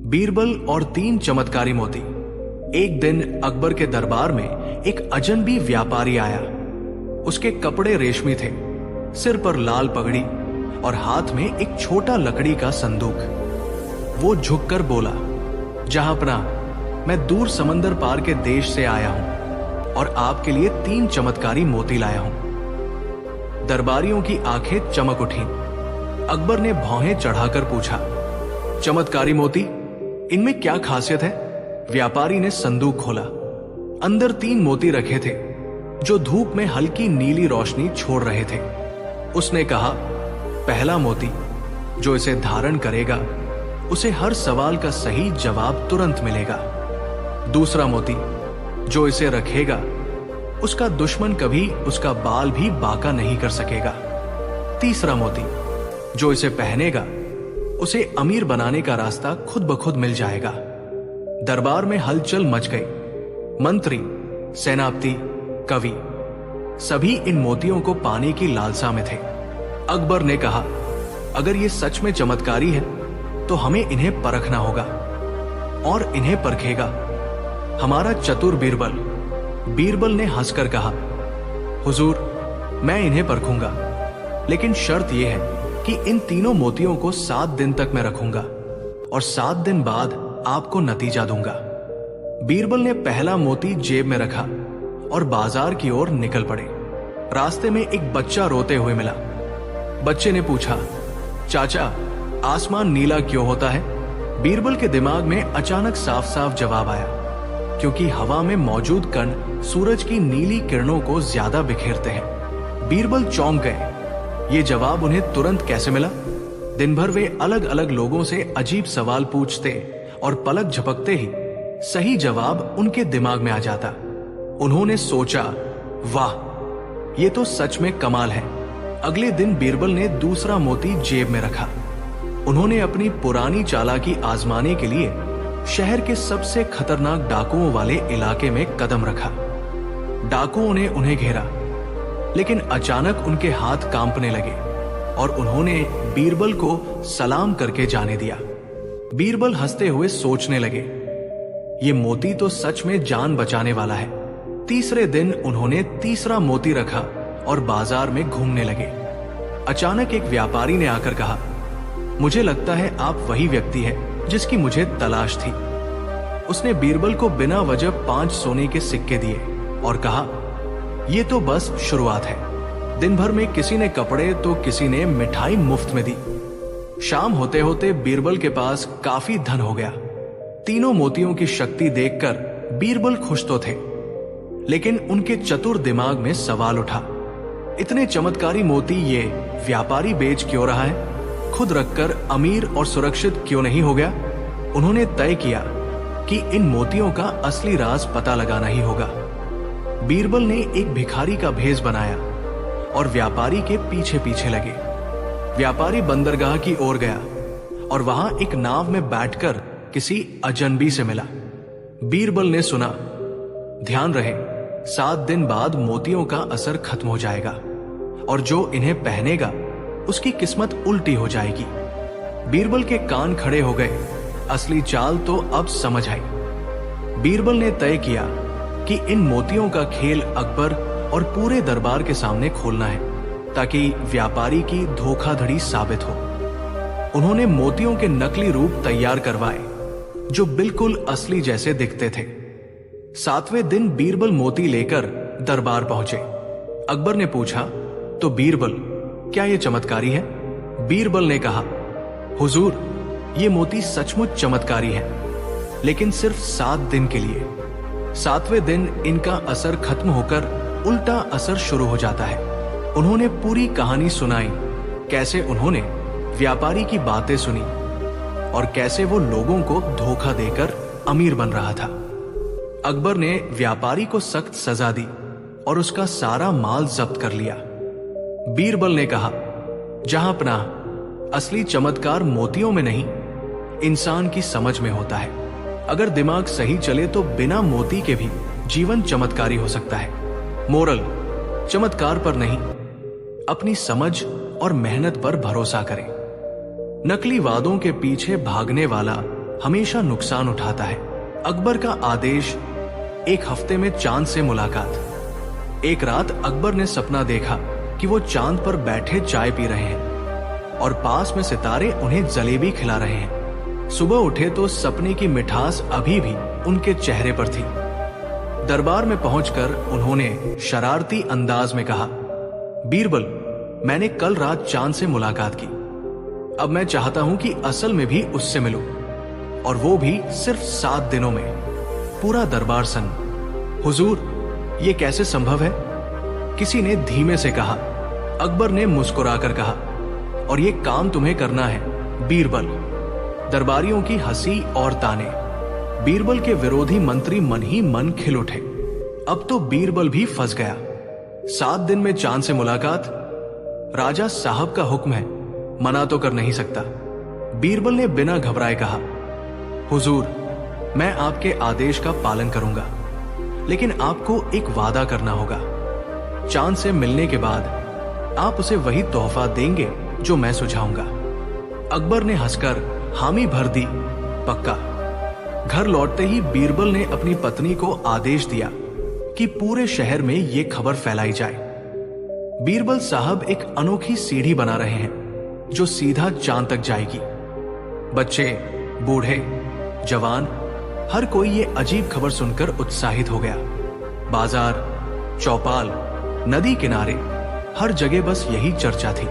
बीरबल और 3 चमत्कारी मोती। एक दिन अकबर के दरबार में एक अजनबी व्यापारी आया। उसके कपड़े रेशमी थे, सिर पर लाल पगड़ी और हाथ में एक छोटा लकड़ी का संदूक। वो झुककर बोला, जहांपना, मैं दूर समंदर पार के देश से आया हूं और आपके लिए 3 चमत्कारी मोती लाया हूं। दरबारियों की आंखें चमक उठीं। अकबर ने भौहें चढ़ाकर पूछा, चमत्कारी मोती, इनमें क्या खासियत है? व्यापारी ने संदूक खोला। अंदर 3 मोती रखे थे जो धूप में हल्की नीली रोशनी छोड़ रहे थे। उसने कहा, पहला मोती, जो इसे धारण करेगा उसे हर सवाल का सही जवाब तुरंत मिलेगा। दूसरा मोती, जो इसे रखेगा उसका दुश्मन कभी उसका बाल भी बांका नहीं कर सकेगा। तीसरा मोती, जो इसे पहनेगा उसे अमीर बनाने का रास्ता खुद ब खुद मिल जाएगा। दरबार में हलचल मच गई। मंत्री, सेनापति, कवि सभी इन मोतियों को पाने की लालसा में थे। अकबर ने कहा, अगर ये सच में चमत्कारी है तो हमें इन्हें परखना होगा। और इन्हें परखेगा हमारा चतुर बीरबल। बीरबल ने हंसकर कहा, हुजूर, मैं इन्हें परखूंगा, लेकिन शर्त यह है कि इन तीनों मोतियों को 7 दिन तक मैं रखूंगा और 7 दिन बाद आपको नतीजा दूंगा। बीरबल ने पहला मोती जेब में रखा और बाजार की ओर निकल पड़े। रास्ते में एक बच्चा रोते हुए मिला। बच्चे ने पूछा, चाचा, आसमान नीला क्यों होता है? बीरबल के दिमाग में अचानक साफ साफ जवाब आया, क्योंकि हवा में मौजूद कण सूरज की नीली किरणों को ज्यादा बिखेरते हैं। बीरबल चौंक गए। ये जवाब उन्हें तुरंत कैसे मिला? दिन भर वे अलग अलग लोगों से अजीब सवाल पूछते और पलक झपकते ही सही जवाब उनके दिमाग में आ जाता। उन्होंने सोचा, वाह, ये तो सच में कमाल है। अगले दिन बीरबल ने दूसरा मोती जेब में रखा। उन्होंने अपनी पुरानी चालाकी आजमाने के लिए शहर के सबसे खतरनाक डाकुओं वाले इलाके में कदम रखा। डाकुओं ने उन्हें घेरा, लेकिन अचानक उनके हाथ कांपने लगे और उन्होंने बीरबल को सलाम करके जाने दिया। बीरबल हंसते हुए सोचने लगे, ये मोती तो सच में जान बचाने वाला है। तीसरे दिन उन्होंने तीसरा मोती रखा और बाजार में घूमने लगे। अचानक एक व्यापारी ने आकर कहा, मुझे लगता है आप वही व्यक्ति हैं जिसकी मुझे तलाश थी। उसने बीरबल को बिना वजह 5 सोने के सिक्के दिए और कहा, ये तो बस शुरुआत है। दिन भर में किसी ने कपड़े तो किसी ने मिठाई मुफ्त में दी। शाम होते होते बीरबल के पास काफी धन हो गया। तीनों मोतियों की शक्ति देखकर बीरबल खुश तो थे, लेकिन उनके चतुर दिमाग में सवाल उठा, इतने चमत्कारी मोती ये व्यापारी बेच क्यों रहा है? खुद रखकर अमीर और सुरक्षित क्यों नहीं हो गया? उन्होंने तय किया कि इन मोतियों का असली राज पता लगाना ही होगा। बीरबल ने एक भिखारी का भेष बनाया और व्यापारी के पीछे पीछे लगे। व्यापारी बंदरगाह की ओर गया और वहां एक नाव में बैठकर किसी अजनबी से मिला। बीरबल ने सुना, ध्यान रहे, 7 दिन बाद मोतियों का असर खत्म हो जाएगा और जो इन्हें पहनेगा उसकी किस्मत उल्टी हो जाएगी। बीरबल के कान खड़े हो गए। असली चाल तो अब समझ आई। बीरबल ने तय किया कि इन मोतियों का खेल अकबर और पूरे दरबार के सामने खोलना है, ताकि व्यापारी की धोखाधड़ी साबित हो। उन्होंने मोतियों के नकली रूप तैयार करवाए जो बिल्कुल असली जैसे दिखते थे। 7वें दिन बीरबल मोती लेकर दरबार पहुंचे। अकबर ने पूछा, तो बीरबल, क्या यह चमत्कारी है? बीरबल ने कहा, हुजूर, ये मोती सचमुच चमत्कारी है, लेकिन सिर्फ 7 दिन के लिए। 7वें दिन इनका असर खत्म होकर उल्टा असर शुरू हो जाता है। उन्होंने पूरी कहानी सुनाई, कैसे उन्होंने व्यापारी की बातें सुनी और कैसे वो लोगों को धोखा देकर अमीर बन रहा था। अकबर ने व्यापारी को सख्त सजा दी और उसका सारा माल जब्त कर लिया। बीरबल ने कहा, जहांपना, असली चमत्कार मोतियों में नहीं, इंसान की समझ में होता है। अगर दिमाग सही चले तो बिना मोती के भी जीवन चमत्कारी हो सकता है। मोरल, चमत्कार पर नहीं, अपनी समझ और मेहनत पर भरोसा करें। नकली वादों के पीछे भागने वाला हमेशा नुकसान उठाता है। अकबर का आदेश, एक हफ्ते में चांद से मुलाकात। एक रात अकबर ने सपना देखा कि वो चांद पर बैठे चाय पी रहे हैं और पास में सितारे उन्हें जलेबी खिला रहे हैं। सुबह उठे तो सपने की मिठास अभी भी उनके चेहरे पर थी। दरबार में पहुंचकर उन्होंने शरारती अंदाज में कहा, बीरबल, मैंने कल रात चांद से मुलाकात की। अब मैं चाहता हूं कि असल में भी उससे मिलूं, और वो भी सिर्फ 7 दिनों में। पूरा दरबार सन्न। हुजूर, ये कैसे संभव है? किसी ने धीमे से कहा। अकबर ने मुस्कुराकर कहा, और ये काम तुम्हें करना है बीरबल। दरबारियों की हंसी और ताने। बीरबल के विरोधी मंत्री मन ही मन खिल उठे। अब तो बीरबल भी फंस गया। 7 दिन में चांद से मुलाकात? राजा साहब का हुक्म है, मना तो कर नहीं सकता। बीरबल ने बिना घबराए कहा, हुजूर, मैं आपके आदेश का पालन करूंगा, लेकिन आपको एक वादा करना होगा। चांद से मिलने के बाद आप उसे वही तोहफा देंगे जो मैं सुझाऊंगा। अकबर ने हंसकर हामी भर दी, पक्का। घर लौटते ही बीरबल ने अपनी पत्नी को आदेश दिया कि पूरे शहर में यह खबर फैलाई जाए। बीरबल साहब एक अनोखी सीढ़ी बना रहे हैं जो सीधा चांद तक जाएगी। बच्चे, बूढ़े, जवान, हर कोई ये अजीब खबर सुनकर उत्साहित हो गया। बाजार, चौपाल, नदी किनारे, हर जगह बस यही चर्चा थी।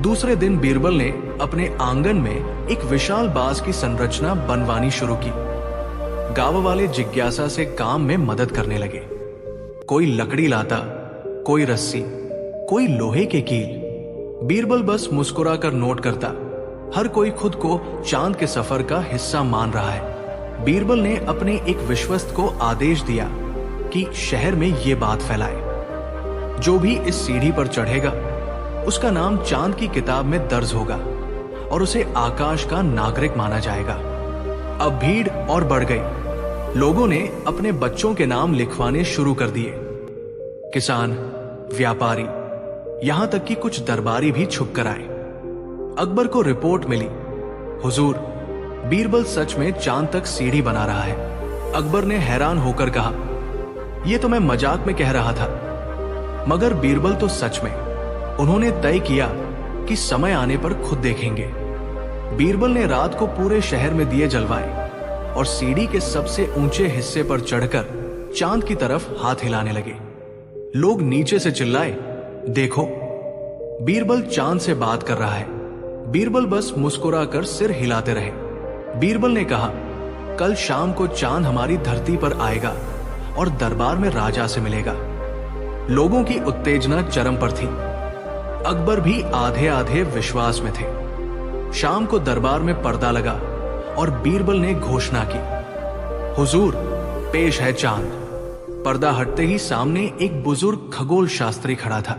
दूसरे दिन बीरबल ने अपने आंगन में एक विशाल बास की संरचना बनवानी शुरू की। गांव वाले जिज्ञासा से काम में मदद करने लगे। कोई लकड़ी लाता, कोई रस्सी, कोई लोहे के कील। बीरबल बस मुस्कुराकर नोट करता। हर कोई खुद को चांद के सफर का हिस्सा मान रहा है। बीरबल ने अपने एक विश्वस्त को आदेश दिया कि शहर में ये बात फैलाए, जो भी इस सीढ़ी पर चढ़ेगा उसका नाम चांद की किताब में दर्ज होगा और उसे आकाश का नागरिक माना जाएगा। अब भीड़ और बढ़ गई। लोगों ने अपने बच्चों के नाम लिखवाने शुरू कर दिए। किसान, व्यापारी, यहां तक कि कुछ दरबारी भी छुप कर आए। अकबर को रिपोर्ट मिली, हुजूर, बीरबल सच में चांद तक सीढ़ी बना रहा है। अकबर ने हैरान होकर कहा, यह तो मैं मजाक में कह रहा था। मगर बीरबल तो सच में। उन्होंने तय किया कि समय आने पर खुद देखेंगे। बीरबल ने रात को पूरे शहर में दिए जलवाए और सीढ़ी के सबसे ऊंचे हिस्से पर चढ़कर चांद की तरफ हाथ हिलाने लगे। लोग नीचे से चिल्लाए, देखो, बीरबल चांद से बात कर रहा है। बीरबल बस मुस्कुराकर सिर हिलाते रहे। बीरबल ने कहा, कल शाम को चांद हमारी धरती पर आएगा और दरबार में राजा से मिलेगा। लोगों की उत्तेजना चरम पर थी। अकबर भी आधे आधे विश्वास में थे। शाम को दरबार में पर्दा लगा और बीरबल ने घोषणा की, हुजूर, पेश है चांद। पर्दा हटते ही सामने एक बुजुर्ग खगोल शास्त्री खड़ा था,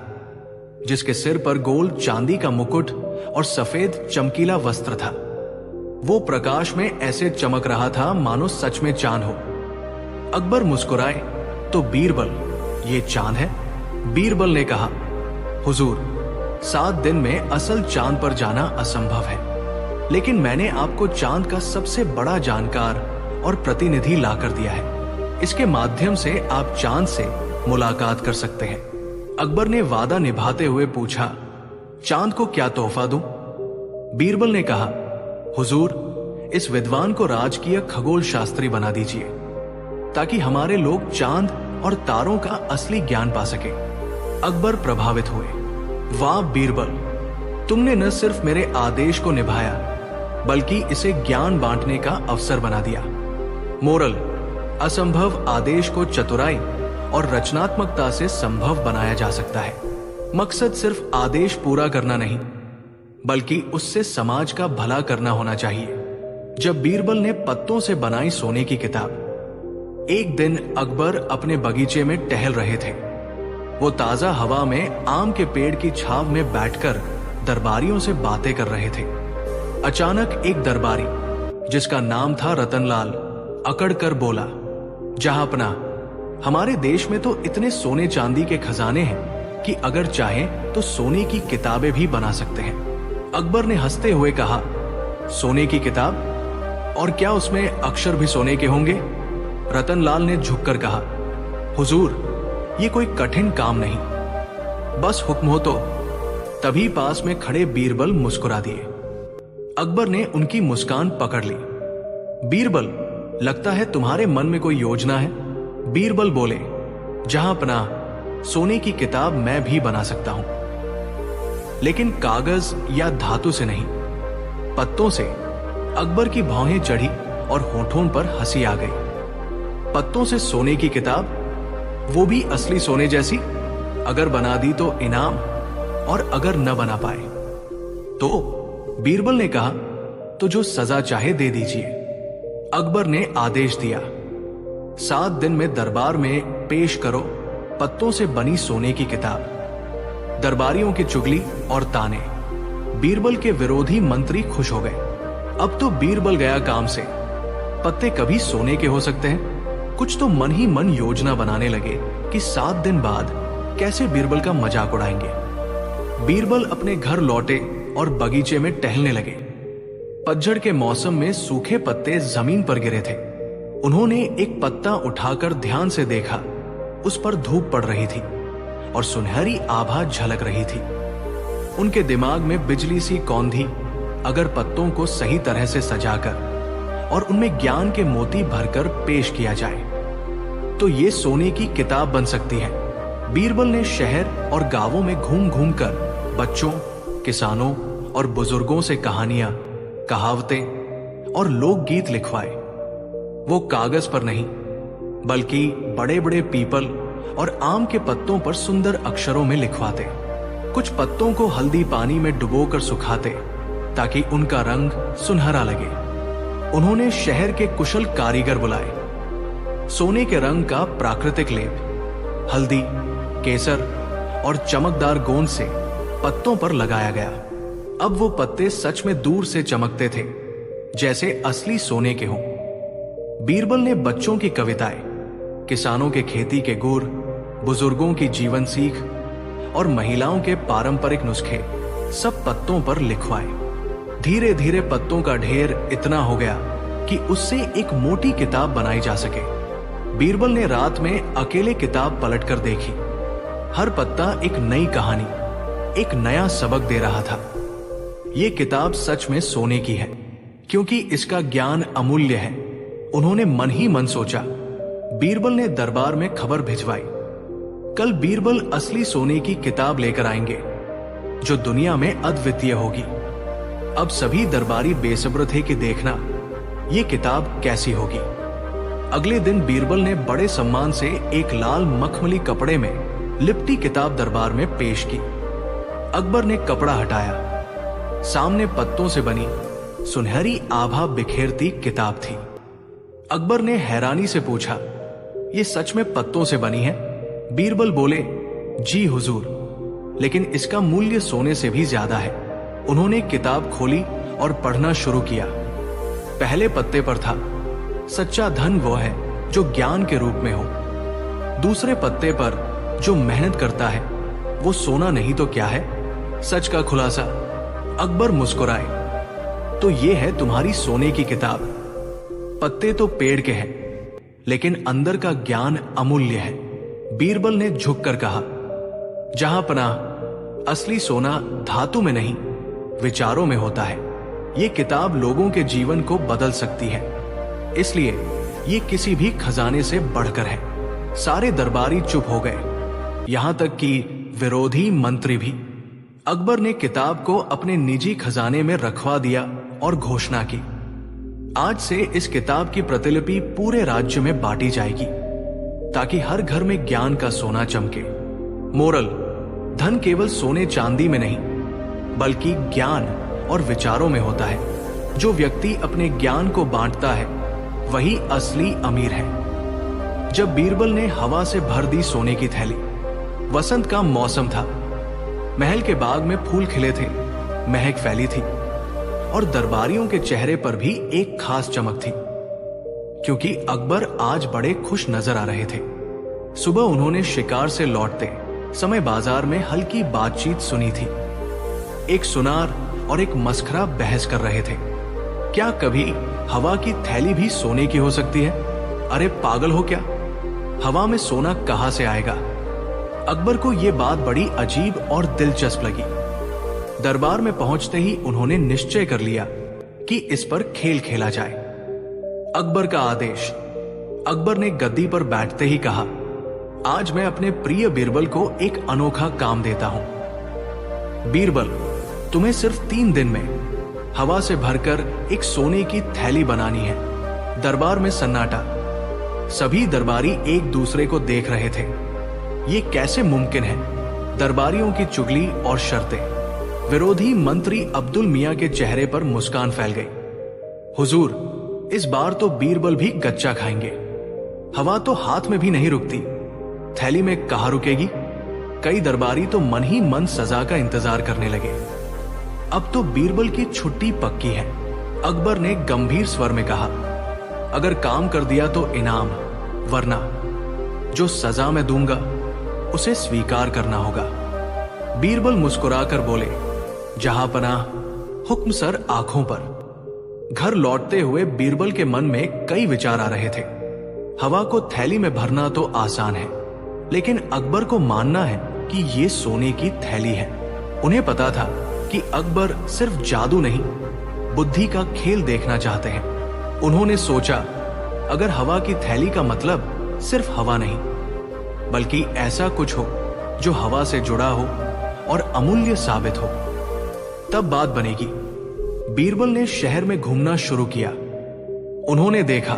जिसके सिर पर गोल चांदी का मुकुट और सफेद चमकीला वस्त्र था। वो प्रकाश में ऐसे चमक रहा था मानो सच में चांद हो। अकबर मुस्कुराए तो बीरबल, ये चांद है? बीरबल ने कहा, हुजूर, 7 दिन में असल चांद पर जाना असंभव है, लेकिन मैंने आपको चांद का सबसे बड़ा जानकार और प्रतिनिधि लाकर दिया है। इसके माध्यम से आप चांद से मुलाकात कर सकते हैं। अकबर ने वादा निभाते हुए पूछा, चांद को क्या तोहफा दूं? बीरबल ने कहा, हुजूर, इस विद्वान को राजकीय खगोल शास्त्री बना दीजिए, ताकि हमारे लोग चांद और तारों का असली ज्ञान पा सके। अकबर प्रभावित हुए। वाह बीरबल, तुमने न सिर्फ मेरे आदेश को निभाया, बल्कि इसे ज्ञान बांटने का अवसर बना दिया। मोरल, असंभव आदेश को चतुराई और रचनात्मकता से संभव बनाया जा सकता है। मकसद सिर्फ आदेश पूरा करना नहीं, बल्कि उससे समाज का भला करना होना चाहिए। जब बीरबल ने पत्तों से बनाई सोने की किताब। एक दिन अकबर अपने बगीचे में टहल रहे थे। वो ताजा हवा में आम के पेड़ की छाव में बैठकर दरबारियों से बातें कर रहे थे। अचानक एक दरबारी, जिसका नाम था रतनलाल, अकड़ कर बोला, जहांपना, हमारे देश में तो इतने सोने चांदी के खजाने हैं कि अगर चाहें तो सोने की किताबें भी बना सकते हैं। अकबर ने हंसते हुए कहा, सोने की किताब? और क्या उसमें अक्षर भी सोने के होंगे? रतनलाल ने झुककर कहा, हुजूर, ये कोई कठिन काम नहीं, बस हुक्म हो तो। तभी पास में खड़े बीरबल मुस्कुरा दिए। अकबर ने उनकी मुस्कान पकड़ ली। बीरबल, लगता है तुम्हारे मन में कोई योजना है। बीरबल बोले, जहां पनाह, सोने की किताब मैं भी बना सकता हूं, लेकिन कागज या धातु से नहीं, पत्तों से। अकबर की भौहें चढ़ी और होठों पर हंसी आ गई। पत्तों से सोने की किताब, वो भी असली सोने जैसी? अगर बना दी तो इनाम, और अगर न बना पाए तो? बीरबल ने कहा, तो जो सजा चाहे दे दीजिए। अकबर ने आदेश दिया, 7 दिन में दरबार में पेश करो पत्तों से बनी सोने की किताब। दरबारियों की चुगली और ताने। बीरबल के विरोधी मंत्री खुश हो गए। अब तो बीरबल गया काम से। पत्ते कभी सोने के हो सकते हैं? कुछ तो मन ही मन योजना बनाने लगे कि 7 दिन बाद कैसे बीरबल का मजाक उड़ाएंगे। बीरबल अपने घर लौटे और बगीचे में टहलने लगे। पतझड़ के मौसम में सूखे पत्ते जमीन पर गिरे थे। उन्होंने एक पत्ता उठाकर ध्यान से देखा। उस पर धूप पड़ रही थी और सुनहरी आभा झलक रही थी। उनके दिमाग में बिजली सी कौंधी, अगर पत्तों को सही तरह से सजाकर और उनमें ज्ञान के मोती भरकर पेश किया जाए तो ये सोने की किताब बन सकती है। बीरबल ने शहर और गांवों में घूम घूम कर बच्चों, किसानों और बुजुर्गों से कहानियां, कहावतें और लोकगीत लिखवाए। वो कागज पर नहीं, बल्कि बड़े बड़े पीपल और आम के पत्तों पर सुंदर अक्षरों में लिखवाते। कुछ पत्तों को हल्दी पानी में डुबोकर सुखाते ताकि उनका रंग सुनहरा लगे। उन्होंने शहर के कुशल कारीगर बुलाए। सोने के रंग का प्राकृतिक लेप हल्दी, केसर और चमकदार गोंद से पत्तों पर लगाया गया। अब वो पत्ते सच में दूर से चमकते थे, जैसे असली सोने के हों। बीरबल ने बच्चों की कविताएं, किसानों के खेती के गुर, बुजुर्गों की जीवन सीख और महिलाओं के पारंपरिक नुस्खे सब पत्तों पर लिखवाए। धीरे धीरे पत्तों का ढेर इतना हो गया कि उससे एक मोटी किताब बनाई जा सके। बीरबल ने रात में अकेले किताब पलटकर देखी। हर पत्ता एक नई कहानी, एक नया सबक दे रहा था। ये किताब सच में सोने की है, क्योंकि इसका ज्ञान अमूल्य है। उन्होंने मन ही मन सोचा। बीरबल ने दरबार में खबर भिजवाई, कल बीरबल असली सोने की किताब लेकर आएंगे, जो दुनिया में अद्वितीय होगी। अब सभी दरबारी बेसब्र थे कि देखना ये किताब कैसी होगी। अगले दिन बीरबल ने बड़े सम्मान से एक लाल मखमली कपड़े में लिपटी किताब दरबार में पेश की। अकबर ने कपड़ा हटाया। सामने पत्तों से बनी सुनहरी आभा बिखेरती किताब थी। अकबर ने हैरानी से पूछा, ये सच में पत्तों से बनी है? बीरबल बोले, जी हुजूर, लेकिन इसका मूल्य सोने से भी ज्यादा है। उन्होंने किताब खोली और पढ़ना शुरू किया। पहले पत्ते पर था, सच्चा धन वो है जो ज्ञान के रूप में हो। दूसरे पत्ते पर, जो मेहनत करता है वो सोना नहीं तो क्या है? सच का खुलासा। अकबर मुस्कुराए, तो ये है तुम्हारी सोने की किताब। पत्ते तो पेड़ के हैं, लेकिन अंदर का ज्ञान अमूल्य है। बीरबल ने झुककर कहा, जहां पनाह, असली सोना धातु में नहीं, विचारों में होता है। ये किताब लोगों के जीवन को बदल सकती है, इसलिए ये किसी भी खजाने से बढ़कर है। सारे दरबारी चुप हो गए, यहां तक कि विरोधी मंत्री भी। अकबर ने किताब को अपने निजी खजाने में रखवा दिया और घोषणा की, आज से इस किताब की प्रतिलिपि पूरे राज्य में बांटी जाएगी, ताकि हर घर में ज्ञान का सोना चमके। मोरल, धन केवल सोने चांदी में नहीं, बल्कि ज्ञान और विचारों में होता है। जो व्यक्ति अपने ज्ञान को बांटता है वही असली अमीर है। जब बीरबल ने हवा से भर दी सोने की थैली, वसंत का मौसम था। महल के बाग में फूल खिले थे, महक फैली थी और दरबारियों के चेहरे पर भी एक खास चमक थी, क्योंकि अकबर आज बड़े खुश नजर आ रहे थे। सुबह उन्होंने शिकार से लौटते समय बाजार में हल्की बातचीत सुनी थी। एक सुनार और एक मस्खरा बहस कर रहे थे। क्या कभी हवा की थैली भी सोने की हो सकती है? अरे पागल हो क्या? हवा में सोना कहां से आएगा? अकबर को यह बात बड़ी अजीब और दिलचस्प लगी। दरबार में पहुंचते ही उन्होंने निश्चय कर लिया कि इस पर खेल खेला जाए। अकबर का आदेश। अकबर ने गद्दी पर बैठते ही कहा, आज मैं अपने प्रिय बीरबल को एक अनोखा काम देता हूं। बीरबल, तुम्हें सिर्फ 3 दिन में हवा से भरकर एक सोने की थैली बनानी है। दरबार में सन्नाटा। सभी दरबारी एक दूसरे को देख रहे थे। ये कैसे मुमकिन है? दरबारियों की चुगली और शर्तें। विरोधी मंत्री अब्दुल मियां के चेहरे पर मुस्कान फैल गई। हुजूर, इस बार तो बीरबल भी गच्चा खाएंगे। हवा तो हाथ में भी नहीं रुकती, थैली में कहां रुकेगी? कई दरबारी तो मन ही मन सजा का इंतजार करने लगे। अब तो बीरबल की छुट्टी पक्की है। अकबर ने गंभीर स्वर में कहा, अगर काम कर दिया तो इनाम, वरना जो सजा मैं दूंगा उसे स्वीकार करना होगा। बीरबल मुस्कुराकर बोले, जहांपनाह, हुक्म सर आंखों पर। घर लौटते हुए बीरबल के मन में कई विचार आ रहे थे। हवा को थैली में भरना तो आसान है, लेकिन अकबर को मानना है कि यह सोने की थैली है। उन्हें पता था कि अकबर सिर्फ जादू नहीं, बुद्धि का खेल देखना चाहते हैं। उन्होंने सोचा, अगर हवा की थैली का मतलब सिर्फ हवा नहीं, बल्कि ऐसा कुछ हो जो हवा से जुड़ा हो और अमूल्य साबित हो, तब बात बनेगी। बीरबल ने शहर में घूमना शुरू किया। उन्होंने देखा,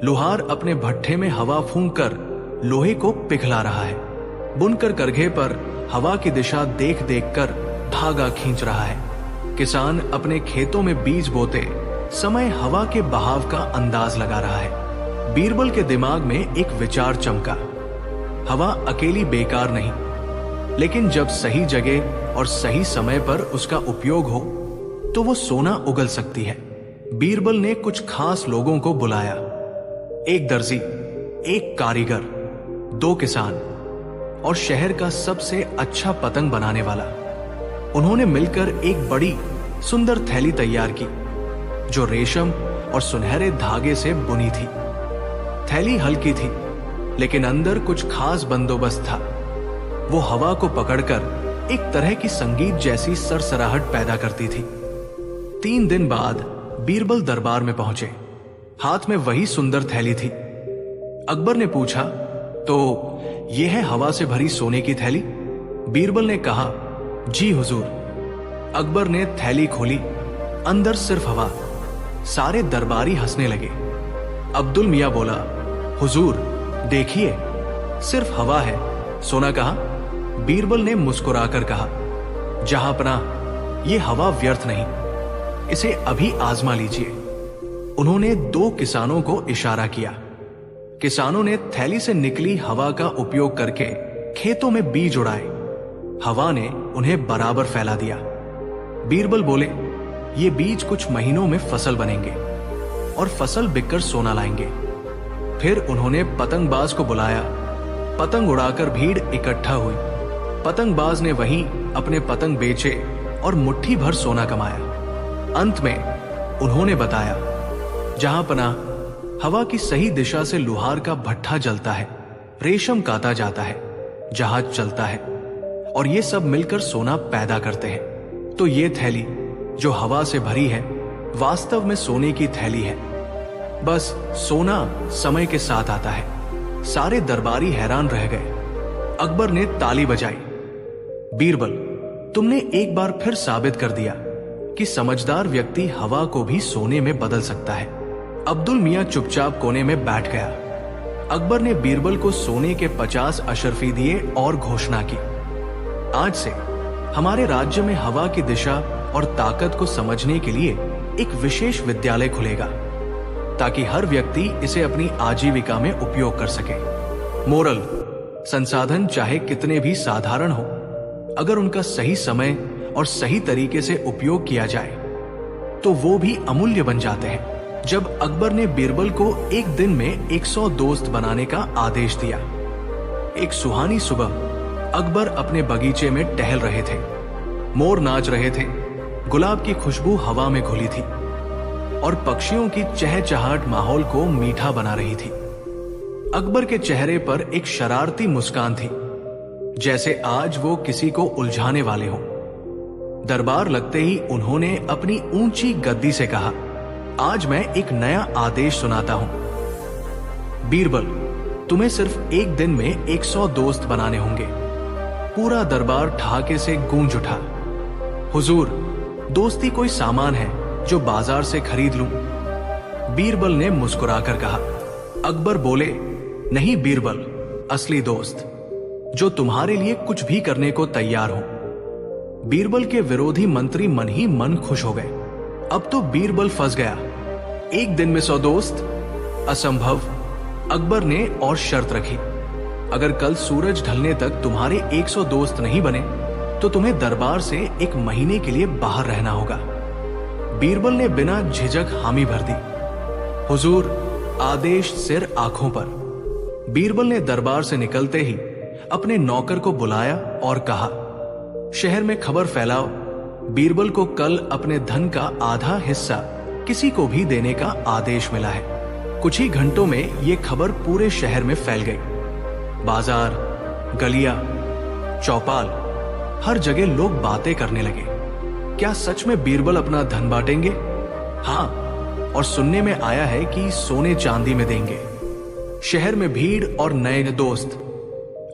लोहार अपने भट्ठे में हवा फूंक कर लोहे को पिघला रहा है। बुनकर करघे पर हवा की दिशा देख देख कर धागा खींच रहा है। किसान अपने खेतों में बीज बोते समय हवा के बहाव का अंदाज लगा रहा है। बीरबल के दिमाग में एक विचार चमका, हवा अकेली बेकार नहीं, लेकिन जब सही जगह और सही समय पर उसका उपयोग हो तो वो सोना उगल सकती है। बीरबल ने कुछ खास लोगों को बुलाया। एक दर्जी, एक कारीगर, 2 किसान और शहर का सबसे अच्छा पतंग बनाने वाला। उन्होंने मिलकर एक बड़ी सुंदर थैली तैयार की जो रेशम और सुनहरे धागे से बुनी थी। थैली हल्की थी, लेकिन अंदर कुछ खास बंदोबस्त था। वो हवा को पकड़कर एक तरह की संगीत जैसी सरसराहट पैदा करती थी। 3 दिन बाद बीरबल दरबार में पहुंचे। हाथ में वही सुंदर थैली थी। अकबर ने पूछा, तो यह है हवा से भरी सोने की थैली? बीरबल ने कहा, जी हुजूर। अकबर ने थैली खोली, अंदर सिर्फ हवा। सारे दरबारी हंसने लगे। अब्दुल मियां बोला, हुजूर देखिए, सिर्फ हवा है, सोना कहां? बीरबल ने मुस्कुराकर कहा, जहांपनाह, ये हवा व्यर्थ नहीं, इसे अभी आजमा लीजिए। उन्होंने 2 किसानों को इशारा किया। किसानों ने थैली से निकली हवा का उपयोग करके खेतों में बीज उड़ाए। हवा ने उन्हें बराबर फैला दिया। बीरबल बोले, ये बीज कुछ महीनों में फसल बनेंगे और फसल बिककर सोना लाएंगे। फिर उन्होंने पतंगबाज को बुलाया। पतंग उड़ाकर भीड़ इकट्ठा हुई। पतंगबाज ने वहीं अपने पतंग बेचे और मुट्ठी भर सोना कमाया। अंत में उन्होंने बताया, जहांपनाह, हवा की सही दिशा से लोहार का भट्ठा जलता है, रेशम काता जाता है, जहाज चलता है और ये सब मिलकर सोना पैदा करते हैं। तो ये थैली जो हवा से भरी है, वास्तव में सोने की थैली है। बस सोना समय के साथ आता है। सारे दरबारी हैरान रह गए। अकबर ने ताली बजाई। बीरबल, तुमने एक बार फिर साबित कर दिया कि समझदार व्यक्ति हवा को भी सोने में बदल सकता है। अब्दुल मियां चुपचाप कोने में बैठ गया। अकबर ने बीरबल को सोने के 50 अशरफी दिए और घोषणा की, आज से हमारे राज्य में हवा की दिशा और ताकत को समझने के लिए एक विशेष विद्यालय खुलेगा, ताकि हर व्यक्ति इसे अपनी आजीविका में उपयोग कर सके। मोरल, संसाधन चाहे कितने भी साधारण हो, अगर उनका सही समय और सही तरीके से उपयोग किया जाए तो वो भी अमूल्य बन जाते हैं। जब अकबर ने बीरबल को एक दिन में 100 दोस्त बनाने का आदेश दिया। एक सुहानी सुबह अकबर अपने बगीचे में टहल रहे थे। मोर नाच रहे थे, गुलाब की खुशबू हवा में घुली थी। और पक्षियों की चहचहाट माहौल को मीठा बना रही थी। अकबर के चेहरे पर एक शरारती मुस्कान थी, जैसे आज वो किसी को उलझाने वाले हों। दरबार लगते ही उन्होंने अपनी ऊंची गद्दी से कहा, आज मैं एक नया आदेश सुनाता हूं। बीरबल, तुम्हें सिर्फ एक दिन में 100 दोस्त बनाने होंगे। पूरा दरबार ठहाके से गूंज उठा। हुजूर, दोस्ती कोई सामान है जो बाजार से खरीद लूं? बीरबल ने मुस्कुराकर कहा। अकबर बोले, नहीं बीरबल, असली दोस्त जो तुम्हारे लिए कुछ भी करने को तैयार हो। बीरबल के विरोधी मंत्री मन ही मन खुश हो गए। अब तो बीरबल फंस गया। एक दिन में 100 दोस्त? असंभव। अकबर ने और शर्त रखी, अगर कल सूरज ढलने तक तुम्हारे 100 दोस्त नहीं बने तो तुम्हें दरबार से एक महीने के लिए बाहर रहना होगा। बीरबल ने बिना झिझक हामी भर दी। हुजूर, आदेश सिर आंखों पर। बीरबल ने दरबार से निकलते ही अपने नौकर को बुलाया और कहा, शहर में खबर फैलाओ, बीरबल को कल अपने धन का आधा हिस्सा किसी को भी देने का आदेश मिला है। कुछ ही घंटों में यह खबर पूरे शहर में फैल गई। बाजार, गलियां, चौपाल, हर जगह लोग बातें करने लगे। क्या सच में बीरबल अपना धन बांटेंगे? हाँ, और सुनने में आया है कि सोने चांदी में देंगे। शहर में भीड़ और नए दोस्त।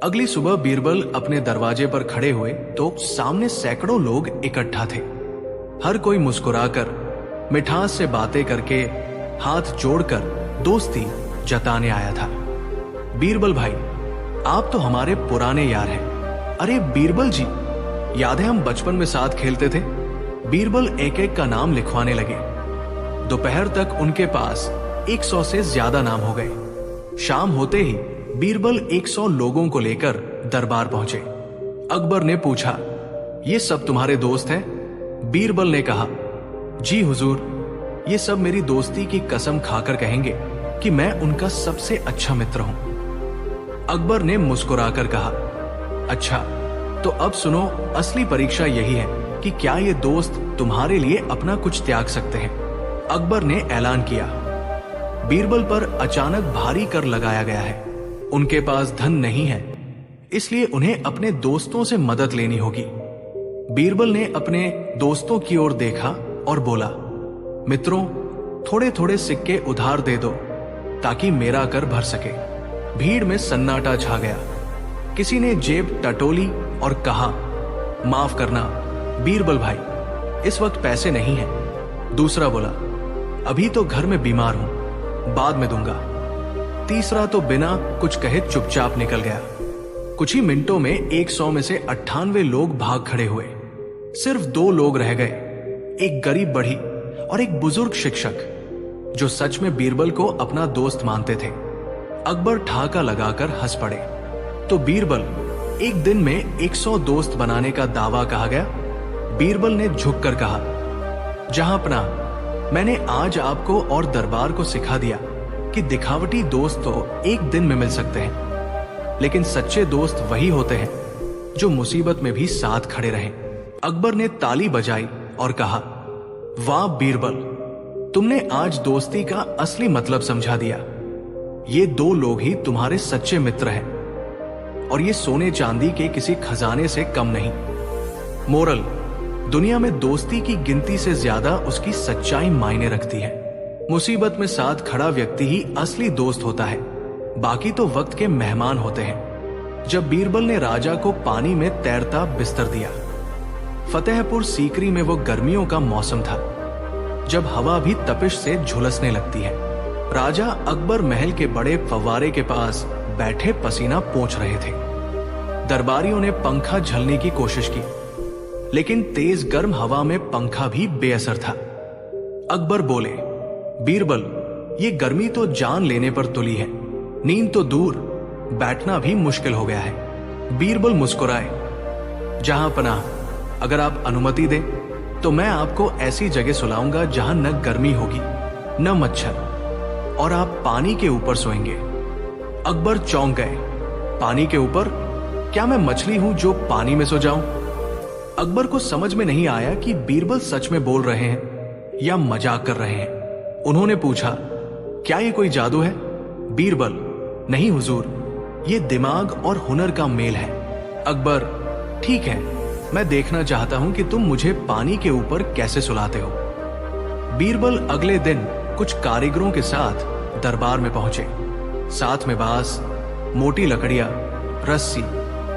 अगली सुबह बीरबल अपने दरवाजे पर खड़े हुए तो सामने सैकड़ों लोग इकट्ठा थे। हर कोई मुस्कुराकर, मिठास से बातें करके, हाथ जोड़कर दोस्ती जताने आया था। बीरबल भाई, आप तो हमारे पुराने यार हैं। अरे बीरबल जी, याद है हम बचपन में साथ खेलते थे? बीरबल एक एक का नाम लिखवाने लगे। दोपहर तक उनके पास 100 से ज्यादा नाम हो गए। शाम होते ही बीरबल 100 लोगों को लेकर दरबार पहुंचे। अकबर ने पूछा, ये सब तुम्हारे दोस्त हैं? बीरबल ने कहा, जी हुजूर, ये सब मेरी दोस्ती की कसम खाकर कहेंगे कि मैं उनका सबसे अच्छा मित्र हूं। अकबर ने मुस्कुराकर कहा, अच्छा, तो अब सुनो, असली परीक्षा यही है कि क्या ये दोस्त तुम्हारे लिए अपना कुछ त्याग सकते हैं। अकबर ने ऐलान किया। बीरबल पर अचानक भारी कर लगाया गया है। उनके पास धन नहीं है, इसलिए उन्हें अपने दोस्तों से मदद लेनी होगी। बीरबल ने अपने दोस्तों की ओर देखा और बोला, मित्रों, थोड़े थोड़े सिक्के उधार दे दो ताकि मेरा कर भर सके। भीड़ में सन्नाटा छा गया। किसी ने जेब टटोली और कहा, माफ करना बीरबल भाई, इस वक्त पैसे नहीं हैं। दूसरा बोला, अभी तो घर में बीमार हूं, बाद में दूंगा। तीसरा तो बिना कुछ कहे चुपचाप निकल गया। कुछ ही मिनटों में 100 में से 98 लोग भाग खड़े हुए। सिर्फ 2 लोग रह गए, एक गरीब बढ़ी और एक बुजुर्ग शिक्षक, जो सच में बीरबल को अपना दोस्त मानते थे। अकबर ठहाका लगाकर हंस पड़े। तो बीरबल, एक दिन में 100 दोस्त बनाने का दावा कहा गया? बीरबल ने झुककर कहा, जहांपना, मैंने आज आपको और दरबार को सिखा दिया कि दिखावटी दोस्त तो एक दिन में मिल सकते हैं, लेकिन सच्चे दोस्त वही होते हैं जो मुसीबत में भी साथ खड़े रहें। अकबर ने ताली बजाई और कहा, वाह बीरबल, तुमने आज दोस्ती का असली मतलब समझा दिया। ये 2 लोग ही तुम्हारे सच्चे मित्र हैं और ये सोने चांदी के किसी खजाने से कम नहीं। मोरल, दुनिया में दोस्ती की गिनती से ज्यादा उसकी सच्चाई मायने रखती है। मुसीबत में साथ खड़ा व्यक्ति ही असली दोस्त होता है, बाकी तो वक्त के मेहमान होते हैं। जब बीरबल ने राजा को पानी में तैरता बिस्तर दिया। फतेहपुर सीकरी में वो गर्मियों का मौसम था, जब हवा भी तपिश से झुलसने लगती है। राजा अकबर महल के बड़े फव्वारे के पास बैठे पसीना पोंछ रहे थे। दरबारियों ने पंखा झलने की कोशिश की, लेकिन तेज गर्म हवा में पंखा भी बेअसर था। अकबर बोले, बीरबल, ये गर्मी तो जान लेने पर तुली है, नींद तो दूर, बैठना भी मुश्किल हो गया है। बीरबल मुस्कुराए, जहां पनाह, अगर आप अनुमति दें तो मैं आपको ऐसी जगह सुलाऊंगा जहां न गर्मी होगी न मच्छर, और आप पानी के ऊपर सोएंगे। अकबर चौंक गए। पानी के ऊपर? क्या मैं मछली हूं जो पानी में सो जाऊं? अकबर को समझ में नहीं आया कि बीरबल सच में बोल रहे हैं या मजाक कर रहे हैं। उन्होंने पूछा, क्या ये कोई जादू है? बीरबल, नहीं हुजूर, ये दिमाग और हुनर का मेल है। अकबर, ठीक है, मैं देखना चाहता हूं कि तुम मुझे पानी के ऊपर कैसे सुलाते हो। बीरबल अगले दिन कुछ कारीगरों के साथ दरबार में पहुंचे। साथ में बांस, मोटी लकड़ियां, रस्सी,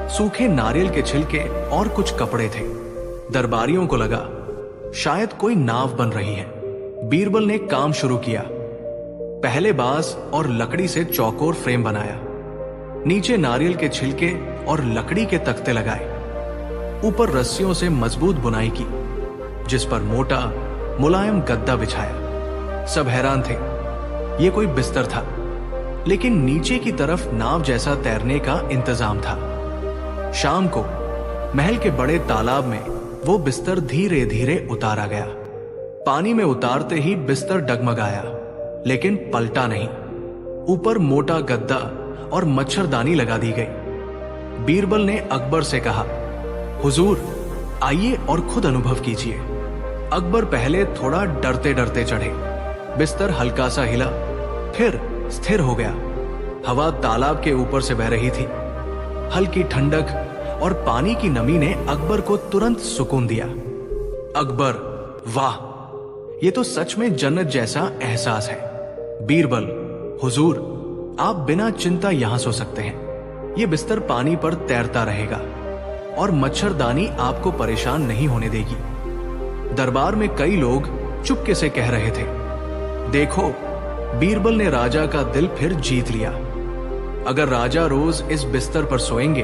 सूखे नारियल के छिलके और कुछ कपड़े थे। दरबारियों को लगा शायद कोई नाव बन रही है। बीरबल ने काम शुरू किया। पहले बांस और लकड़ी से चौकोर फ्रेम बनाया, नीचे नारियल के छिलके और लकड़ी के तख्ते लगाए, ऊपर रस्सियों से मजबूत बुनाई की, जिस पर मोटा मुलायम गद्दा बिछाया। सब हैरान थे, यह कोई बिस्तर था, लेकिन नीचे की तरफ नाव जैसा तैरने का इंतजाम था। शाम को महल के बड़े तालाब में वो बिस्तर धीरे धीरे उतारा गया। पानी में उतारते ही बिस्तर डगमगाया, लेकिन पलटा नहीं। ऊपर मोटा गद्दा और मच्छरदानी लगा दी गई। बीरबल ने अकबर से कहा, हुजूर, आइए और खुद अनुभव कीजिए। अकबर पहले थोड़ा डरते डरते चढ़े। बिस्तर हल्का सा हिला, फिर स्थिर हो गया। हवा तालाब के ऊपर से बह रही थी। हल्की ठंडक और पानी की नमी ने अकबर को तुरंत सुकून दिया। अकबर, वाह, ये तो सच में जन्नत जैसा एहसास है। बीरबल, हुजूर, आप बिना चिंता यहां सो सकते हैं। ये बिस्तर पानी पर तैरता रहेगा और मच्छरदानी आपको परेशान नहीं होने देगी। दरबार में कई लोग चुपके से कह रहे थे, देखो, बीरबल ने राजा का दिल फिर जीत लिया। अगर राजा रोज इस बिस्तर पर सोएंगे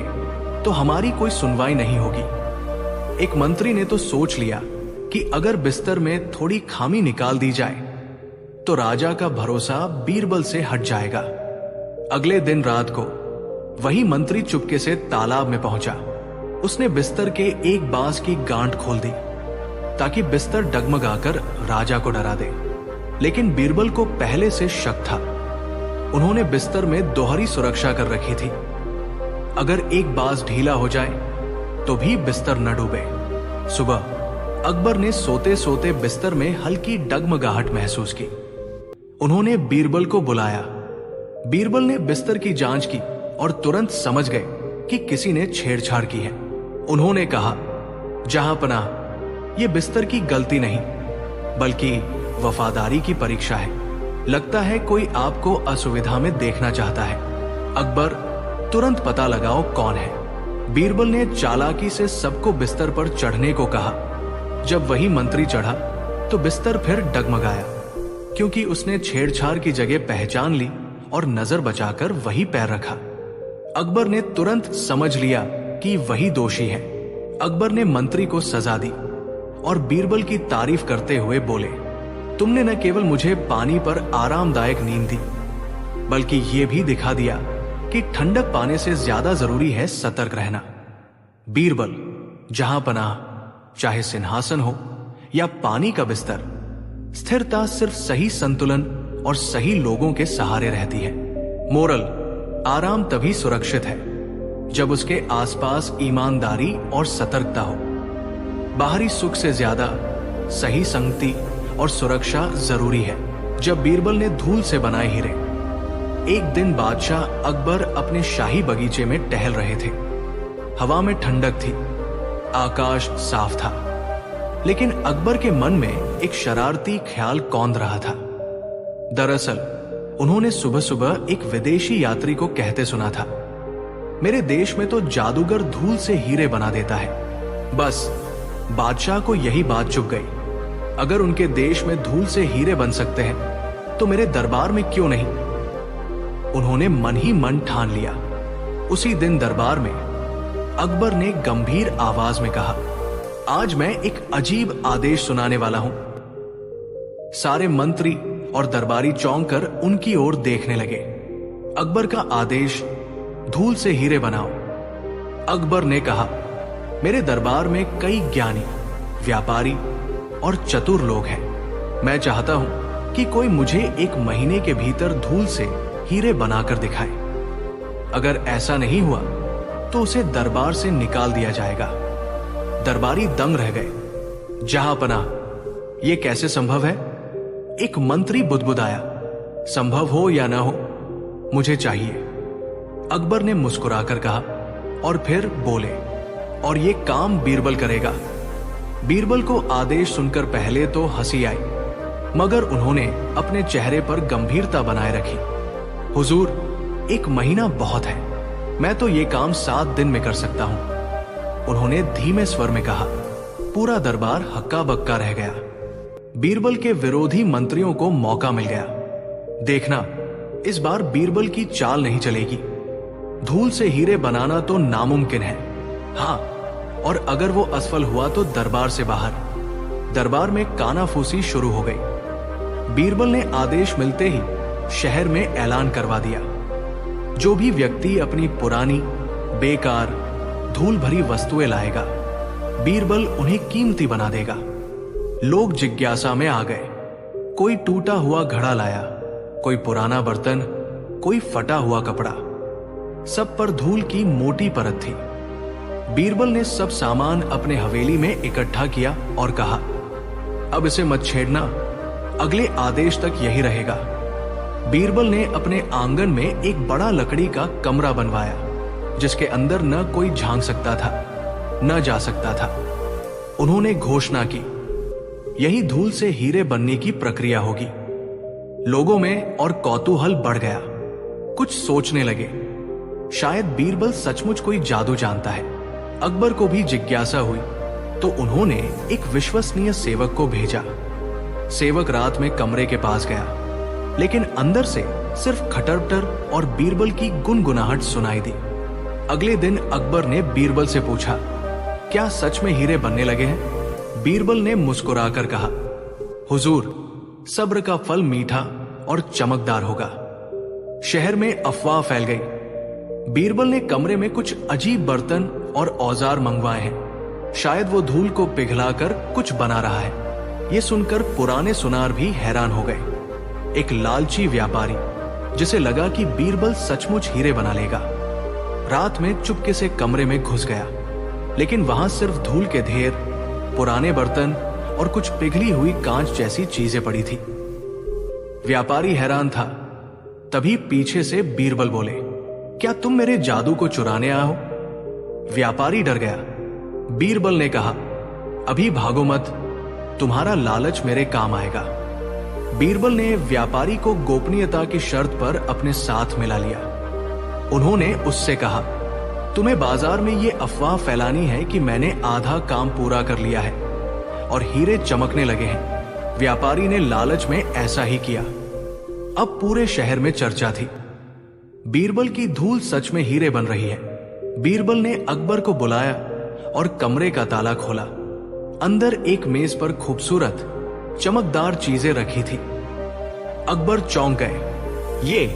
तो हमारी कोई सुनवाई नहीं होगी। एक मंत्री ने तो सोच लिया कि अगर बिस्तर में थोड़ी खामी निकाल दी जाए तो राजा का भरोसा बीरबल से हट जाएगा। अगले दिन रात को वही मंत्री चुपके से तालाब में पहुंचा। उसने बिस्तर के एक बांस की गांठ खोल दी ताकि बिस्तर डगमगाकर राजा को डरा दे। लेकिन बीरबल को पहले से शक था। उन्होंने बिस्तर में दोहरी सुरक्षा कर रखी थी। अगर एक बांस ढीला हो जाए तो भी बिस्तर न डूबे। सुबह अकबर ने सोते सोते बिस्तर में हल्की डगमगाहट महसूस की। उन्होंने बीरबल को बुलाया। बीरबल ने बिस्तर की जांच की और तुरंत समझ गए कि किसी ने छेड़छाड़ की है। उन्होंने कहा, जहांपनाह, यह बिस्तर की गलती नहीं बल्कि वफादारी की परीक्षा है। लगता है कोई आपको असुविधा में देखना चाहता है। अकबर, तुरंत पता लगाओ कौन है। बीरबल ने चालाकी से सबको बिस्तर पर चढ़ने को कहा। जब वही मंत्री चढ़ा तो बिस्तर फिर डगमगाया, क्योंकि उसने छेड़छाड़ की जगह पहचान ली और नजर बचाकर वही पैर रखा। अकबर ने तुरंत समझ लिया कि वही दोषी है। अकबर ने मंत्री को सजा दी और बीरबल की तारीफ करते हुए बोले, तुमने न केवल मुझे पानी पर आरामदायक नींद दी, बल्कि यह भी दिखा दिया कि ठंडक पाने से ज्यादा जरूरी है सतर्क रहना। बीरबल, जहांपनाह, चाहे सिंहासन हो या पानी का बिस्तर, स्थिरता सिर्फ सही संतुलन और सही लोगों के सहारे रहती है। मोरल, आराम तभी सुरक्षित है जब उसके आसपास ईमानदारी और सतर्कता हो। बाहरी सुख से ज्यादा सही संगति और सुरक्षा जरूरी है। जब बीरबल ने धूल से बनाए हीरे। एक दिन बादशाह अकबर अपने शाही बगीचे में टहल रहे थे। हवा में ठंडक थी, आकाश साफ था, लेकिन अकबर के मन में एक शरारती ख्याल कौंध रहा था। दरअसल उन्होंने सुबह सुबह एक विदेशी यात्री को कहते सुना था, मेरे देश में तो जादूगर धूल से हीरे बना देता है। बस बादशाह को यही बात चुभ गई। अगर उनके देश में धूल से हीरे बन सकते हैं तो मेरे दरबार में क्यों नहीं? उन्होंने मन ही मन ठान लिया। उसी दिन दरबार में अकबर ने गंभीर आवाज में कहा, आज मैं एक अजीब आदेश सुनाने वाला हूं। सारे मंत्री और दरबारी चौंक कर उनकी ओर देखने लगे। अकबर का आदेश, धूल से हीरे बनाओ। अकबर ने कहा, मेरे दरबार में कई ज्ञानी, व्यापारी और चतुर लोग हैं। मैं चाहता हूं कि कोई मुझे एक महीने के भीतर धूल से हीरे बनाकर दिखाए। अगर ऐसा नहीं हुआ तो उसे दरबार से निकाल दिया जाएगा। दरबारी दंग रह गए। जहांपनाह, यह कैसे संभव है? एक मंत्री बुदबुदाया, संभव हो या ना हो, मुझे चाहिए। अकबर ने मुस्कुराकर कहा और फिर बोले, और ये काम बीरबल करेगा। बीरबल को आदेश सुनकर पहले तो हंसी आई, मगर उन्होंने अपने चेहरे पर गंभीरता बनाए रखी। हुजूर, 1 महीना बहुत है, मैं तो ये काम 7 दिन में कर सकता हूं। उन्होंने धीमे स्वर में कहा। पूरा दरबार हक्का बक्का रह गया। बीरबल के विरोधी मंत्रियों को मौका मिल गया। देखना, इस बार बीरबल की चाल नहीं चलेगी। धूल से हीरे बनाना तो नामुमकिन है। हाँ, और अगर वो असफल हुआ तो दरबार से बाहर। दरबार में कानाफूसी शुरू हो गई। बीरबल ने आदेश मिलते ही शहर में ऐलान करवा दिया, जो भी व्यक्ति अपनी पुरानी, बेकार, धूल भरी वस्तुएं लाएगा, बीरबल उन्हें कीमती बना देगा। लोग जिज्ञासा में आ गए। कोई टूटा हुआ घड़ा लाया, कोई पुराना बर्तन, कोई फटा हुआ कपड़ा। सब पर धूल की मोटी परत थी। बीरबल ने सब सामान अपने हवेली में इकट्ठा किया और कहा, अब इसे मत छेड़ना, अगले आदेश तक यही रहेगा। बीरबल ने अपने आंगन में एक बड़ा लकड़ी का कमरा बनवाया, जिसके अंदर न कोई झांक सकता था, न जा सकता था। उन्होंने घोषणा की, यही धूल से हीरे बनने की प्रक्रिया होगी। लोगों में और कौतूहल बढ़ गया। कुछ सोचने लगे, शायद बीरबल सचमुच कोई जादू जानता है। अकबर को भी जिज्ञासा हुई, तो उन्होंने एक विश्वसनीय सेवक को भेजा। सेवक रात में कमरे के पास गया, लेकिन अंदर से सिर्फ खटरपटर और बीरबल की गुनगुनाहट सुनाई दी। अगले दिन अकबर ने बीरबल से पूछा, क्या सच में हीरे बनने लगे हैं? बीरबल ने मुस्कुराकर कहा, हुजूर, सब्र का फल मीठा और चमकदार होगा। शहर में अफवाह फैल गई। बीरबल ने कमरे में कुछ अजीब बर्तन और औजार मंगवाए हैं। शायद वो धूल को पिघलाकर कुछ बना रहा है। ये सुनकर पुराने सुनार भी हैरान हो गए। एक लालची व्यापारी, जिसे लगा कि बीरबल सचमुच हीरे बना लेगा, रात में चुपके से कमरे में घुस गया। लेकिन वहां सिर्फ धूल के ढेर, पुराने बर्तन और कुछ पिघली हुई कांच जैसी चीजें पड़ी थी। व्यापारी हैरान था। तभी पीछे से बीरबल बोले, क्या तुम मेरे जादू को चुराने आए हो? व्यापारी डर गया। बीरबल ने कहा, अभी भागो मत, तुम्हारा लालच मेरे काम आएगा। बीरबल ने व्यापारी को गोपनीयता की शर्त पर अपने साथ मिला लिया। उन्होंने उससे कहा, तुम्हें बाजार में ये अफवाह फैलानी है कि मैंने आधा काम पूरा कर लिया है और हीरे चमकने लगे हैं। व्यापारी ने लालच में ऐसा ही किया। अब पूरे शहर में चर्चा थी, बीरबल की धूल सच में हीरे बन रही है। बीरबल ने अकबर को बुलाया और कमरे का ताला खोला। अंदर एक मेज पर खूबसूरत, चमकदार चीजें रखी थी। अकबर चौंक गए। ये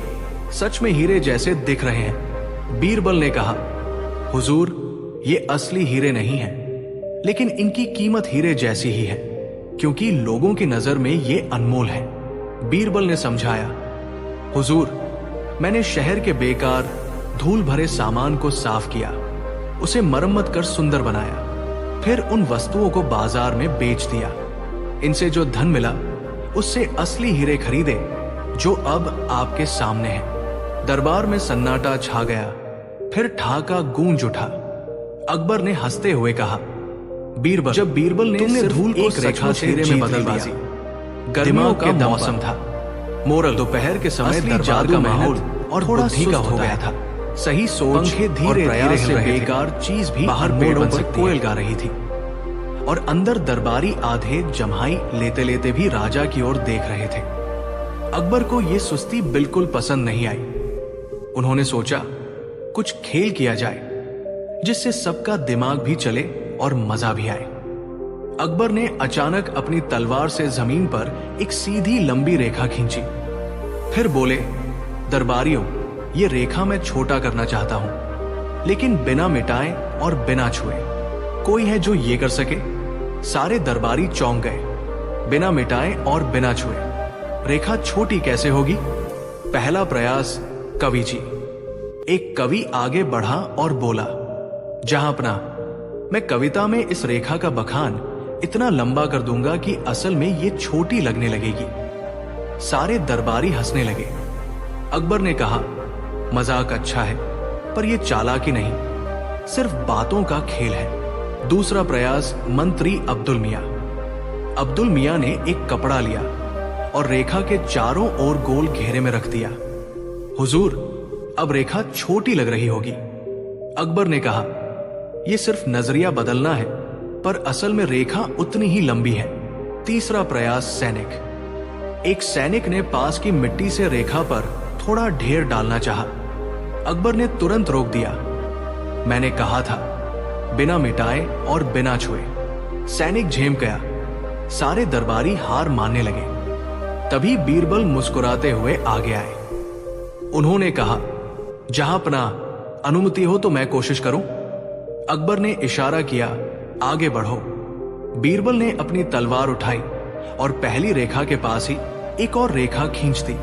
सच में हीरे जैसे दिख रहे हैं। बीरबल ने कहा, हुजूर, ये असली हीरे नहीं हैं, लेकिन इनकी कीमत हीरे जैसी ही है, क्योंकि लोगों की नजर में ये अनमोल है। बीरबल ने समझाया, हुजूर, मैंने शहर के बेकार, धूल भरे सामान को साफ किया, उसे मरम्मत कर सुंदर बनाया, फिर उन वस्तुओं को बाजार में बेच दिया। इनसे जो धन मिला, उससे असली हीरे खरीदे, जो अब आपके सामने हैं। दरबार में सन्नाटा छा गया। फिर ठहाका गूंज उठा। अकबर ने हंसते हुए कहा, बीरबल, जब बीरबल ने धूल को एक रेखा से हीरे में बदल दिया। गर्मियों का मौसम था। मोरल, दोपहर के समय दरबार का माहौल और थोड़ा बुद्धि का हो गया था। सही सोच धीरे धीरे से बेकार चीज भी बाहर पेड़ों पर कोयल गा रही थी, और अंदर दरबारी आधे जम्हाई लेते लेते भी राजा की ओर देख रहे थे। अकबर को यह सुस्ती बिल्कुल पसंद नहीं आई। उन्होंने सोचा, कुछ खेल किया जाए जिससे सबका दिमाग भी चले और मजा भी आए। अकबर ने अचानक अपनी तलवार से जमीन पर एक सीधी लंबी रेखा खींची। फिर बोले, दरबारियों, ये रेखा मैं छोटा करना चाहता हूं, लेकिन बिना मिटाए और बिना छुए। कोई है जो ये कर सके? सारे दरबारी चौंक गए। बिना मिटाए और बिना छुए रेखा छोटी कैसे होगी? पहला प्रयास, कवि जी। एक कवि आगे बढ़ा और बोला, जहांपना, मैं कविता में इस रेखा का बखान इतना लंबा कर दूंगा कि असल में ये छोटी लगने लगेगी। सारे दरबारी हंसने लगे। अकबर ने कहा, मजाक अच्छा है, पर यह चालाकी नहीं, सिर्फ बातों का खेल है। दूसरा प्रयास मंत्री अब्दुल मियां। अब्दुल मियां ने एक कपड़ा लिया और रेखा के चारों ओर गोल घेरे में रख दिया। हुजूर, अब रेखा छोटी लग रही होगी। अकबर ने कहा, यह सिर्फ नजरिया बदलना है, पर असल में रेखा उतनी ही लंबी है। तीसरा प्रयास सैनिक। एक सैनिक ने पास की मिट्टी से रेखा पर थोड़ा ढेर डालना चाहा। अकबर ने तुरंत रोक दिया। मैंने कहा था, बिना मिटाए और बिना छुए। सैनिक झेम गया। सारे दरबारी हार मानने लगे। तभी बीरबल मुस्कुराते हुए आगे आए। उन्होंने कहा, जहांपनाह, अनुमति हो तो मैं कोशिश करूं। अकबर ने इशारा किया, आगे बढ़ो। बीरबल ने अपनी तलवार उठाई और पहली रेखा के पास ही एक और रेखा खींच दी,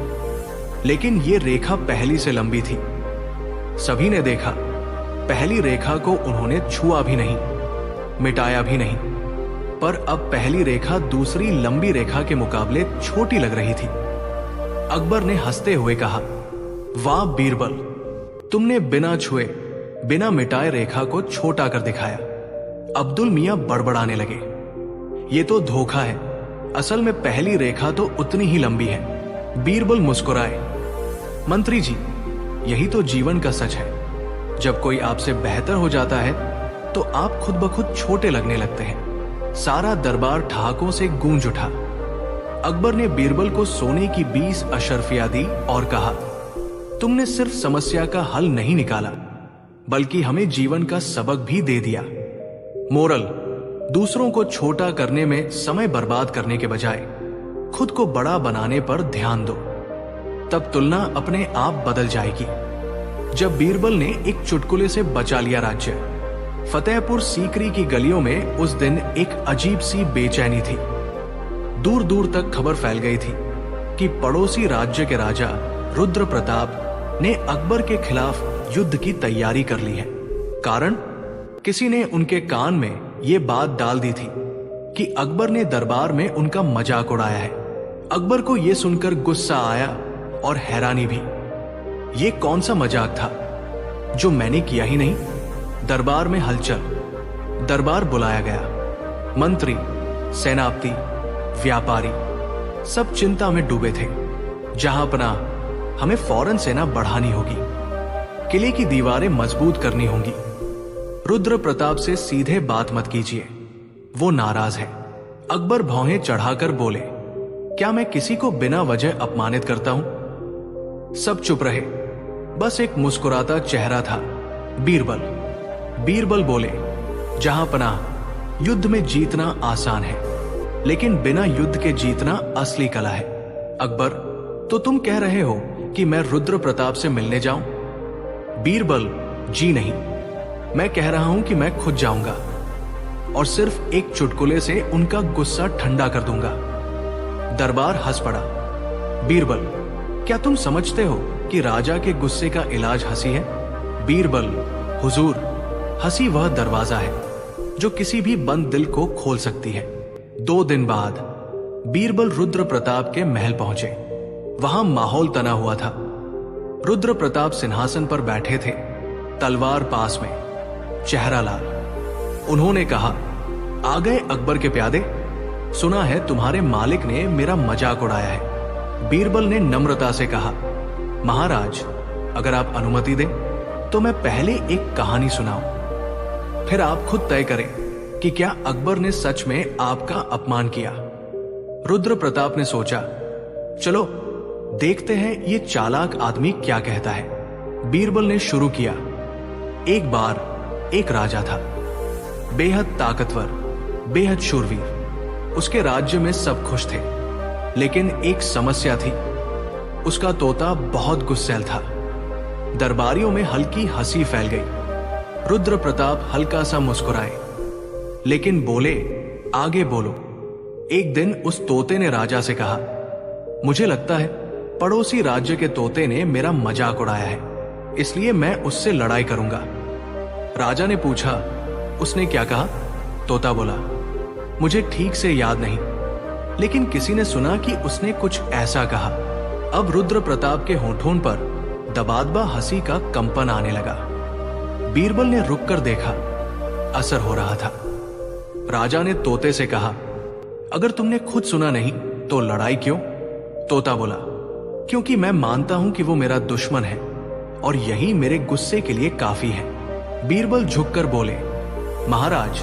लेकिन यह रेखा पहली से लंबी थी। सभी ने देखा, पहली रेखा को उन्होंने छुआ भी नहीं, मिटाया भी नहीं, पर अब पहली रेखा दूसरी लंबी रेखा के मुकाबले छोटी लग रही थी। अकबर ने हंसते हुए कहा, वाह बीरबल, तुमने बिना छुए, बिना मिटाए रेखा को छोटा कर दिखाया। अब्दुल मियां बड़बड़ाने लगे, ये तो धोखा है, असल में पहली रेखा तो उतनी ही लंबी है। बीरबल मुस्कुराए, मंत्री जी, यही तो जीवन का सच है। जब कोई आपसे बेहतर हो जाता है तो आप खुद ब खुद छोटे लगने लगते हैं। सारा दरबार ठहाकों से गूंज उठा। अकबर ने बीरबल को सोने की 20 अशर्फियां दी और कहा, तुमने सिर्फ समस्या का हल नहीं निकाला, बल्कि हमें जीवन का सबक भी दे दिया। मोरल, दूसरों को छोटा करने में समय बर्बाद करने के बजाय खुद को बड़ा बनाने पर ध्यान दो, तब तुलना अपने आप बदल जाएगी। जब बीरबल ने एक चुटकुले से बचा लिया राज्य, फतेहपुर सीकरी की गलियों में उस दिन एक अजीब सी बेचैनी थी। दूर दूर तक खबर फैल गई थी कि पड़ोसी राज्य के राजा रुद्र प्रताप ने अकबर के खिलाफ युद्ध की तैयारी कर ली है। कारण, किसी ने उनके कान में यह बात डाल दी थी कि अकबर ने दरबार में उनका मजाक उड़ाया है। अकबर को यह सुनकर गुस्सा आया और हैरानी भी। ये कौन सा मजाक था जो मैंने किया ही नहीं। दरबार में हलचल। दरबार बुलाया गया। मंत्री, सेनापति, व्यापारी सब चिंता में डूबे थे। जहांपनाह, हमें फौरन सेना बढ़ानी होगी, किले की दीवारें मजबूत करनी होंगी। रुद्र प्रताप से सीधे बात मत कीजिए, वो नाराज है। अकबर भौहें चढ़ाकर बोले, क्या मैं किसी को बिना वजह अपमानित करता हूं? सब चुप रहे। बस एक मुस्कुराता चेहरा था, बीरबल। बीरबल बोले, जहांपनाह, युद्ध में जीतना आसान है, लेकिन बिना युद्ध के जीतना असली कला है। अकबर, तो तुम कह रहे हो कि मैं रुद्र प्रताप से मिलने जाऊं? बीरबल, जी नहीं, मैं कह रहा हूं कि मैं खुद जाऊंगा और सिर्फ एक चुटकुले से उनका गुस्सा ठंडा कर दूंगा। दरबार हंस पड़ा। बीरबल, क्या तुम समझते हो कि राजा के गुस्से का इलाज हंसी है? बीरबल, हुजूर, हंसी वह दरवाजा है जो किसी भी बंद दिल को खोल सकती है। 2 दिन बाद बीरबल रुद्र प्रताप के महल पहुंचे। वहां माहौल तना हुआ था। रुद्र प्रताप सिंहासन पर बैठे थे, तलवार पास में, चेहरा लाल। उन्होंने कहा, आ गए अकबर के प्यादे, सुना है तुम्हारे मालिक ने मेरा मजाक उड़ाया है। बीरबल ने नम्रता से कहा, महाराज, अगर आप अनुमति दें तो मैं पहले एक कहानी सुनाऊं, फिर आप खुद तय करें कि क्या अकबर ने सच में आपका अपमान किया। रुद्र प्रताप ने सोचा, चलो देखते हैं ये चालाक आदमी क्या कहता है। बीरबल ने शुरू किया, एक बार एक राजा था, बेहद ताकतवर, बेहद शूरवीर। उसके राज्य में सब खुश थे, लेकिन एक समस्या थी। उसका तोता बहुत गुस्सैल था। दरबारियों में हल्की हंसी फैल गई। रुद्र प्रताप हल्का सा मुस्कुराए, लेकिन बोले, आगे बोलो। एक दिन उस तोते ने राजा से कहा, मुझे लगता है पड़ोसी राज्य के तोते ने मेरा मजाक उड़ाया है, इसलिए मैं उससे लड़ाई करूंगा। राजा ने पूछा, उसने क्या कहा? तोता बोला, मुझे ठीक से याद नहीं, लेकिन किसी ने सुना कि उसने कुछ ऐसा कहा। अब रुद्र प्रताप के होठों पर दबादबा हंसी का कंपन आने लगा। बीरबल ने रुककर देखा, असर हो रहा था। राजा ने तोते से कहा, अगर तुमने खुद सुना नहीं तो लड़ाई क्यों? तोता बोला, क्योंकि मैं मानता हूं कि वो मेरा दुश्मन है और यही मेरे गुस्से के लिए काफी है। बीरबल झुककर बोले, महाराज,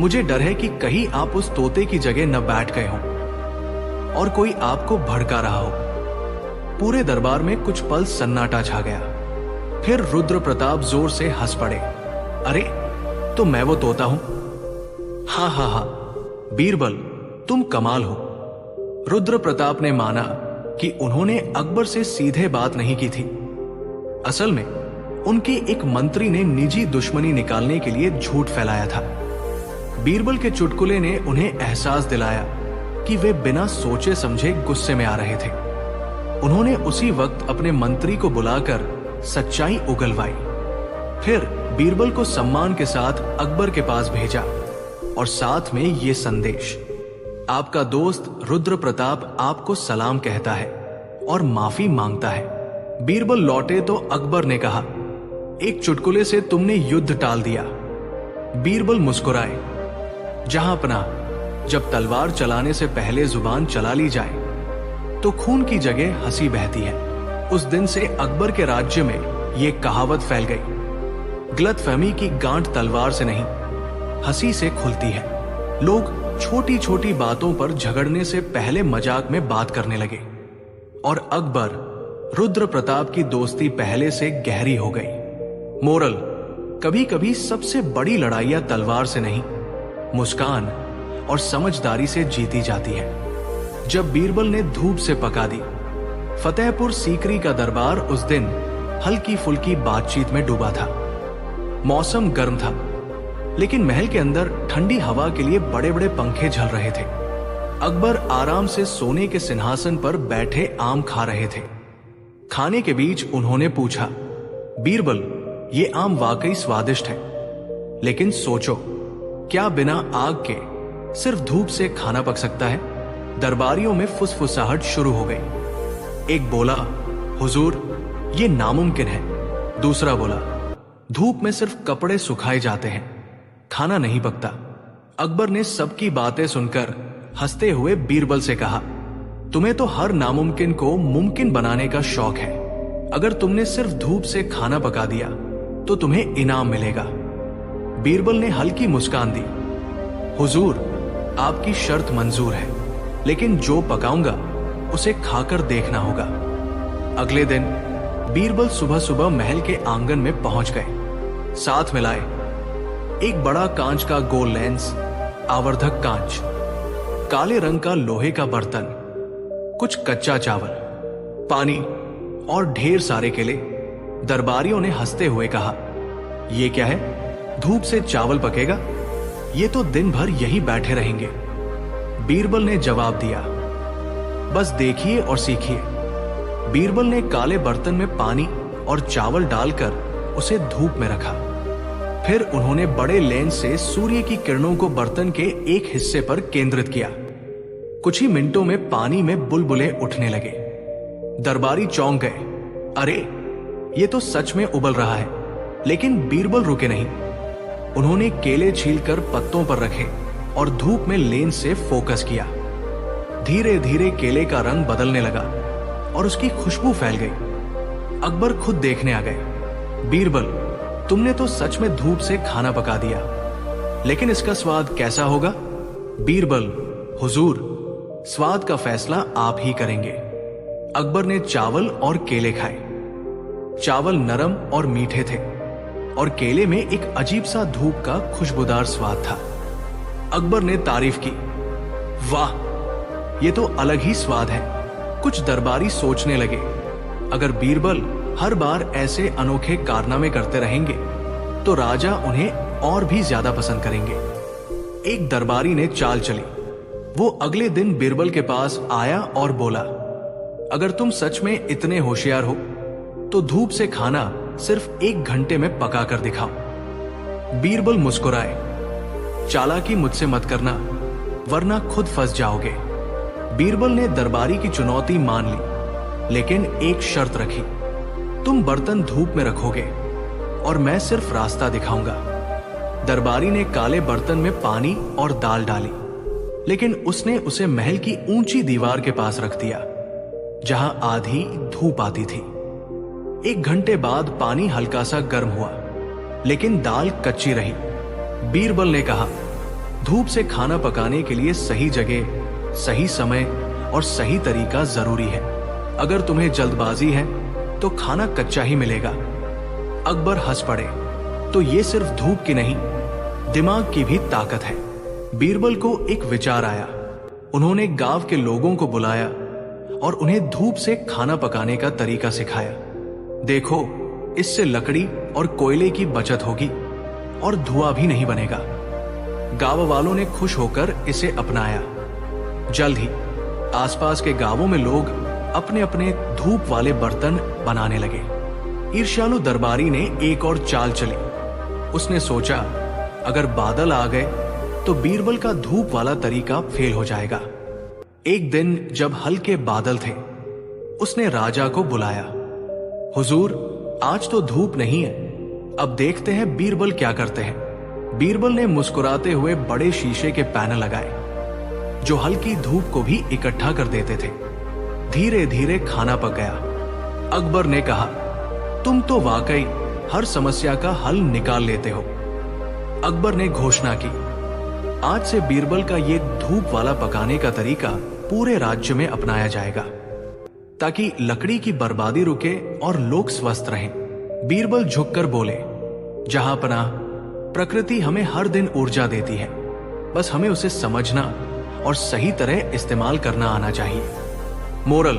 मुझे डर है कि कहीं आप उस तोते की जगह न बैठ गए हों और कोई आपको भड़का रहा हो। पूरे दरबार में कुछ पल सन्नाटा छा गया। फिर रुद्र प्रताप जोर से हंस पड़े। अरे, तो मैं वो तोता हूं? हाँ हाँ हाँ, बीरबल, तुम कमाल हो। रुद्र प्रताप ने माना कि उन्होंने अकबर से सीधे बात नहीं की थी। असल में उनके एक मंत्री ने निजी दुश्मनी निकालने के लिए झूठ फैलाया था। बीरबल के चुटकुले ने उन्हें एहसास दिलाया कि वे बिना सोचे समझे गुस्से में आ रहे थे। उन्होंने उसी वक्त अपने मंत्री को बुलाकर सच्चाई उगलवाई। फिर बीरबल को सम्मान के साथ अकबर के पास भेजा और साथ में ये संदेश, आपका दोस्त रुद्र प्रताप आपको सलाम कहता है और माफी मांगता है। बीरबल लौटे तो अकबर ने कहा, एक चुटकुले से तुमने युद्ध टाल दिया। बीरबल मुस्कुराए, जहां अपना, जब तलवार चलाने से पहले जुबान चला ली जाए तो खून की जगह हंसी बहती है। उस दिन से अकबर के राज्य में यह कहावत फैल गई, गलतफहमी की गांठ तलवार से नहीं, हंसी से खुलती है। लोग छोटी छोटी बातों पर झगड़ने से पहले मजाक में बात करने लगे और अकबर रुद्र प्रताप की दोस्ती पहले से गहरी हो गई। मोरल, कभी कभी सबसे बड़ी लड़ाइयां तलवार से नहीं, मुस्कान और समझदारी से जीती जाती है। जब बीरबल ने धूप से पका दी, फतेहपुर सीकरी का दरबार उस दिन हल्की फुल्की बातचीत में डूबा था। मौसम गर्म था, लेकिन महल के अंदर ठंडी हवा के लिए बड़े बड़े पंखे झल रहे थे। अकबर आराम से सोने के सिंहासन पर बैठे आम खा रहे थे। खाने के बीच उन्होंने पूछा, बीरबल, ये आम वाकई स्वादिष्ट है, लेकिन सोचो, क्या बिना आग के सिर्फ धूप से खाना पक सकता है? दरबारियों में फुसफुसाहट शुरू हो गई। एक बोला, हुजूर, ये नामुमकिन है। दूसरा बोला, धूप में सिर्फ कपड़े सुखाए जाते हैं, खाना नहीं पकता। अकबर ने सबकी बातें सुनकर हंसते हुए बीरबल से कहा, तुम्हें तो हर नामुमकिन को मुमकिन बनाने का शौक है। अगर तुमने सिर्फ धूप से खाना पका दिया तो तुम्हें इनाम मिलेगा। बीरबल ने हल्की मुस्कान दी, हुजूर, आपकी शर्त मंजूर है, लेकिन जो पकाऊंगा उसे खाकर देखना होगा। अगले दिन बीरबल सुबह सुबह महल के आंगन में पहुंच गए। साथ में लाए एक बड़ा कांच का गोल लेंस, आवर्धक कांच, काले रंग का लोहे का बर्तन, कुछ कच्चा चावल, पानी और ढेर सारे केले। दरबारियों ने हंसते हुए कहा, यह क्या है? धूप से चावल पकेगा? ये तो दिन भर यही बैठे रहेंगे। बीरबल ने जवाब दिया, बस देखिए और सीखिए। बीरबल ने काले बर्तन में पानी और चावल डालकर उसे धूप में रखा। फिर उन्होंने बड़े लेंस से सूर्य की किरणों को बर्तन के एक हिस्से पर केंद्रित किया। कुछ ही मिनटों में पानी में बुलबुले उठने लगे। दरबारी चौंक गए, अरे, ये तो सच में उबल रहा है। लेकिन बीरबल रुके नहीं। उन्होंने केले छीलकर पत्तों पर रखे और धूप में लेंस से फोकस किया। धीरे धीरे केले का रंग बदलने लगा और उसकी खुशबू फैल गई। अकबर खुद देखने आ गए। बीरबल, तुमने तो सच में धूप से खाना पका दिया, लेकिन इसका स्वाद कैसा होगा? बीरबल, हुजूर, स्वाद का फैसला आप ही करेंगे। अकबर ने चावल और केले खाए। चावल नरम और मीठे थे और केले में एक अजीब सा धूप का खुशबूदार स्वाद था। अकबर ने तारीफ की, वाह, ये तो अलग ही स्वाद है। कुछ दरबारी सोचने लगे, अगर बीरबल हर बार ऐसे अनोखे कारनामे करते रहेंगे तो राजा उन्हें और भी ज्यादा पसंद करेंगे। एक दरबारी ने चाल चली। वो अगले दिन बीरबल के पास आया और बोला, अगर तुम सच में इतने होशियार हो तो धूप से खाना सिर्फ 1 घंटे में पका कर दिखाओ। बीरबल मुस्कुराए, चालाकी मुझसे मत करना, वरना खुद फंस जाओगे। बीरबल ने दरबारी की चुनौती मान ली, लेकिन एक शर्त रखी, तुम बर्तन धूप में रखोगे और मैं सिर्फ रास्ता दिखाऊंगा। दरबारी ने काले बर्तन में पानी और दाल डाली, लेकिन उसने उसे महल की ऊंची दीवार के पास रख दिया, जहां आधी धूप आती थी। 1 घंटे बाद पानी हल्का सा गर्म हुआ, लेकिन दाल कच्ची रही। बीरबल ने कहा, धूप से खाना पकाने के लिए सही जगह, सही समय और सही तरीका जरूरी है। अगर तुम्हें जल्दबाजी है तो खाना कच्चा ही मिलेगा। अकबर हंस पड़े, तो ये सिर्फ धूप की नहीं, दिमाग की भी ताकत है। बीरबल को एक विचार आया। उन्होंने गांव के लोगों को बुलाया और उन्हें धूप से खाना पकाने का तरीका सिखाया। देखो, इससे लकड़ी और कोयले की बचत होगी और धुआं भी नहीं बनेगा। गांव वालों ने खुश होकर इसे अपनाया। जल्द ही आसपास के गांवों में लोग अपने अपने धूप वाले बर्तन बनाने लगे। ईर्ष्यालु दरबारी ने एक और चाल चली। उसने सोचा, अगर बादल आ गए तो बीरबल का धूप वाला तरीका फेल हो जाएगा। एक दिन जब हल्के बादल थे, उसने राजा को बुलाया। हुजूर, आज तो धूप नहीं है, अब देखते हैं बीरबल क्या करते हैं। बीरबल ने मुस्कुराते हुए बड़े शीशे के पैनल लगाए, जो हल्की धूप को भी इकट्ठा कर देते थे। धीरे धीरे खाना पक गया। अकबर ने कहा, तुम तो वाकई हर समस्या का हल निकाल लेते हो। अकबर ने घोषणा की, आज से बीरबल का ये धूप वाला पकाने का तरीका पूरे राज्य में अपनाया जाएगा, ताकि लकड़ी की बर्बादी रुके और लोग स्वस्थ रहें। बीरबल झुककर बोले, जहांपनाह, प्रकृति हमें हर दिन ऊर्जा देती है, बस हमें उसे समझना और सही तरह इस्तेमाल करना आना चाहिए। मोरल,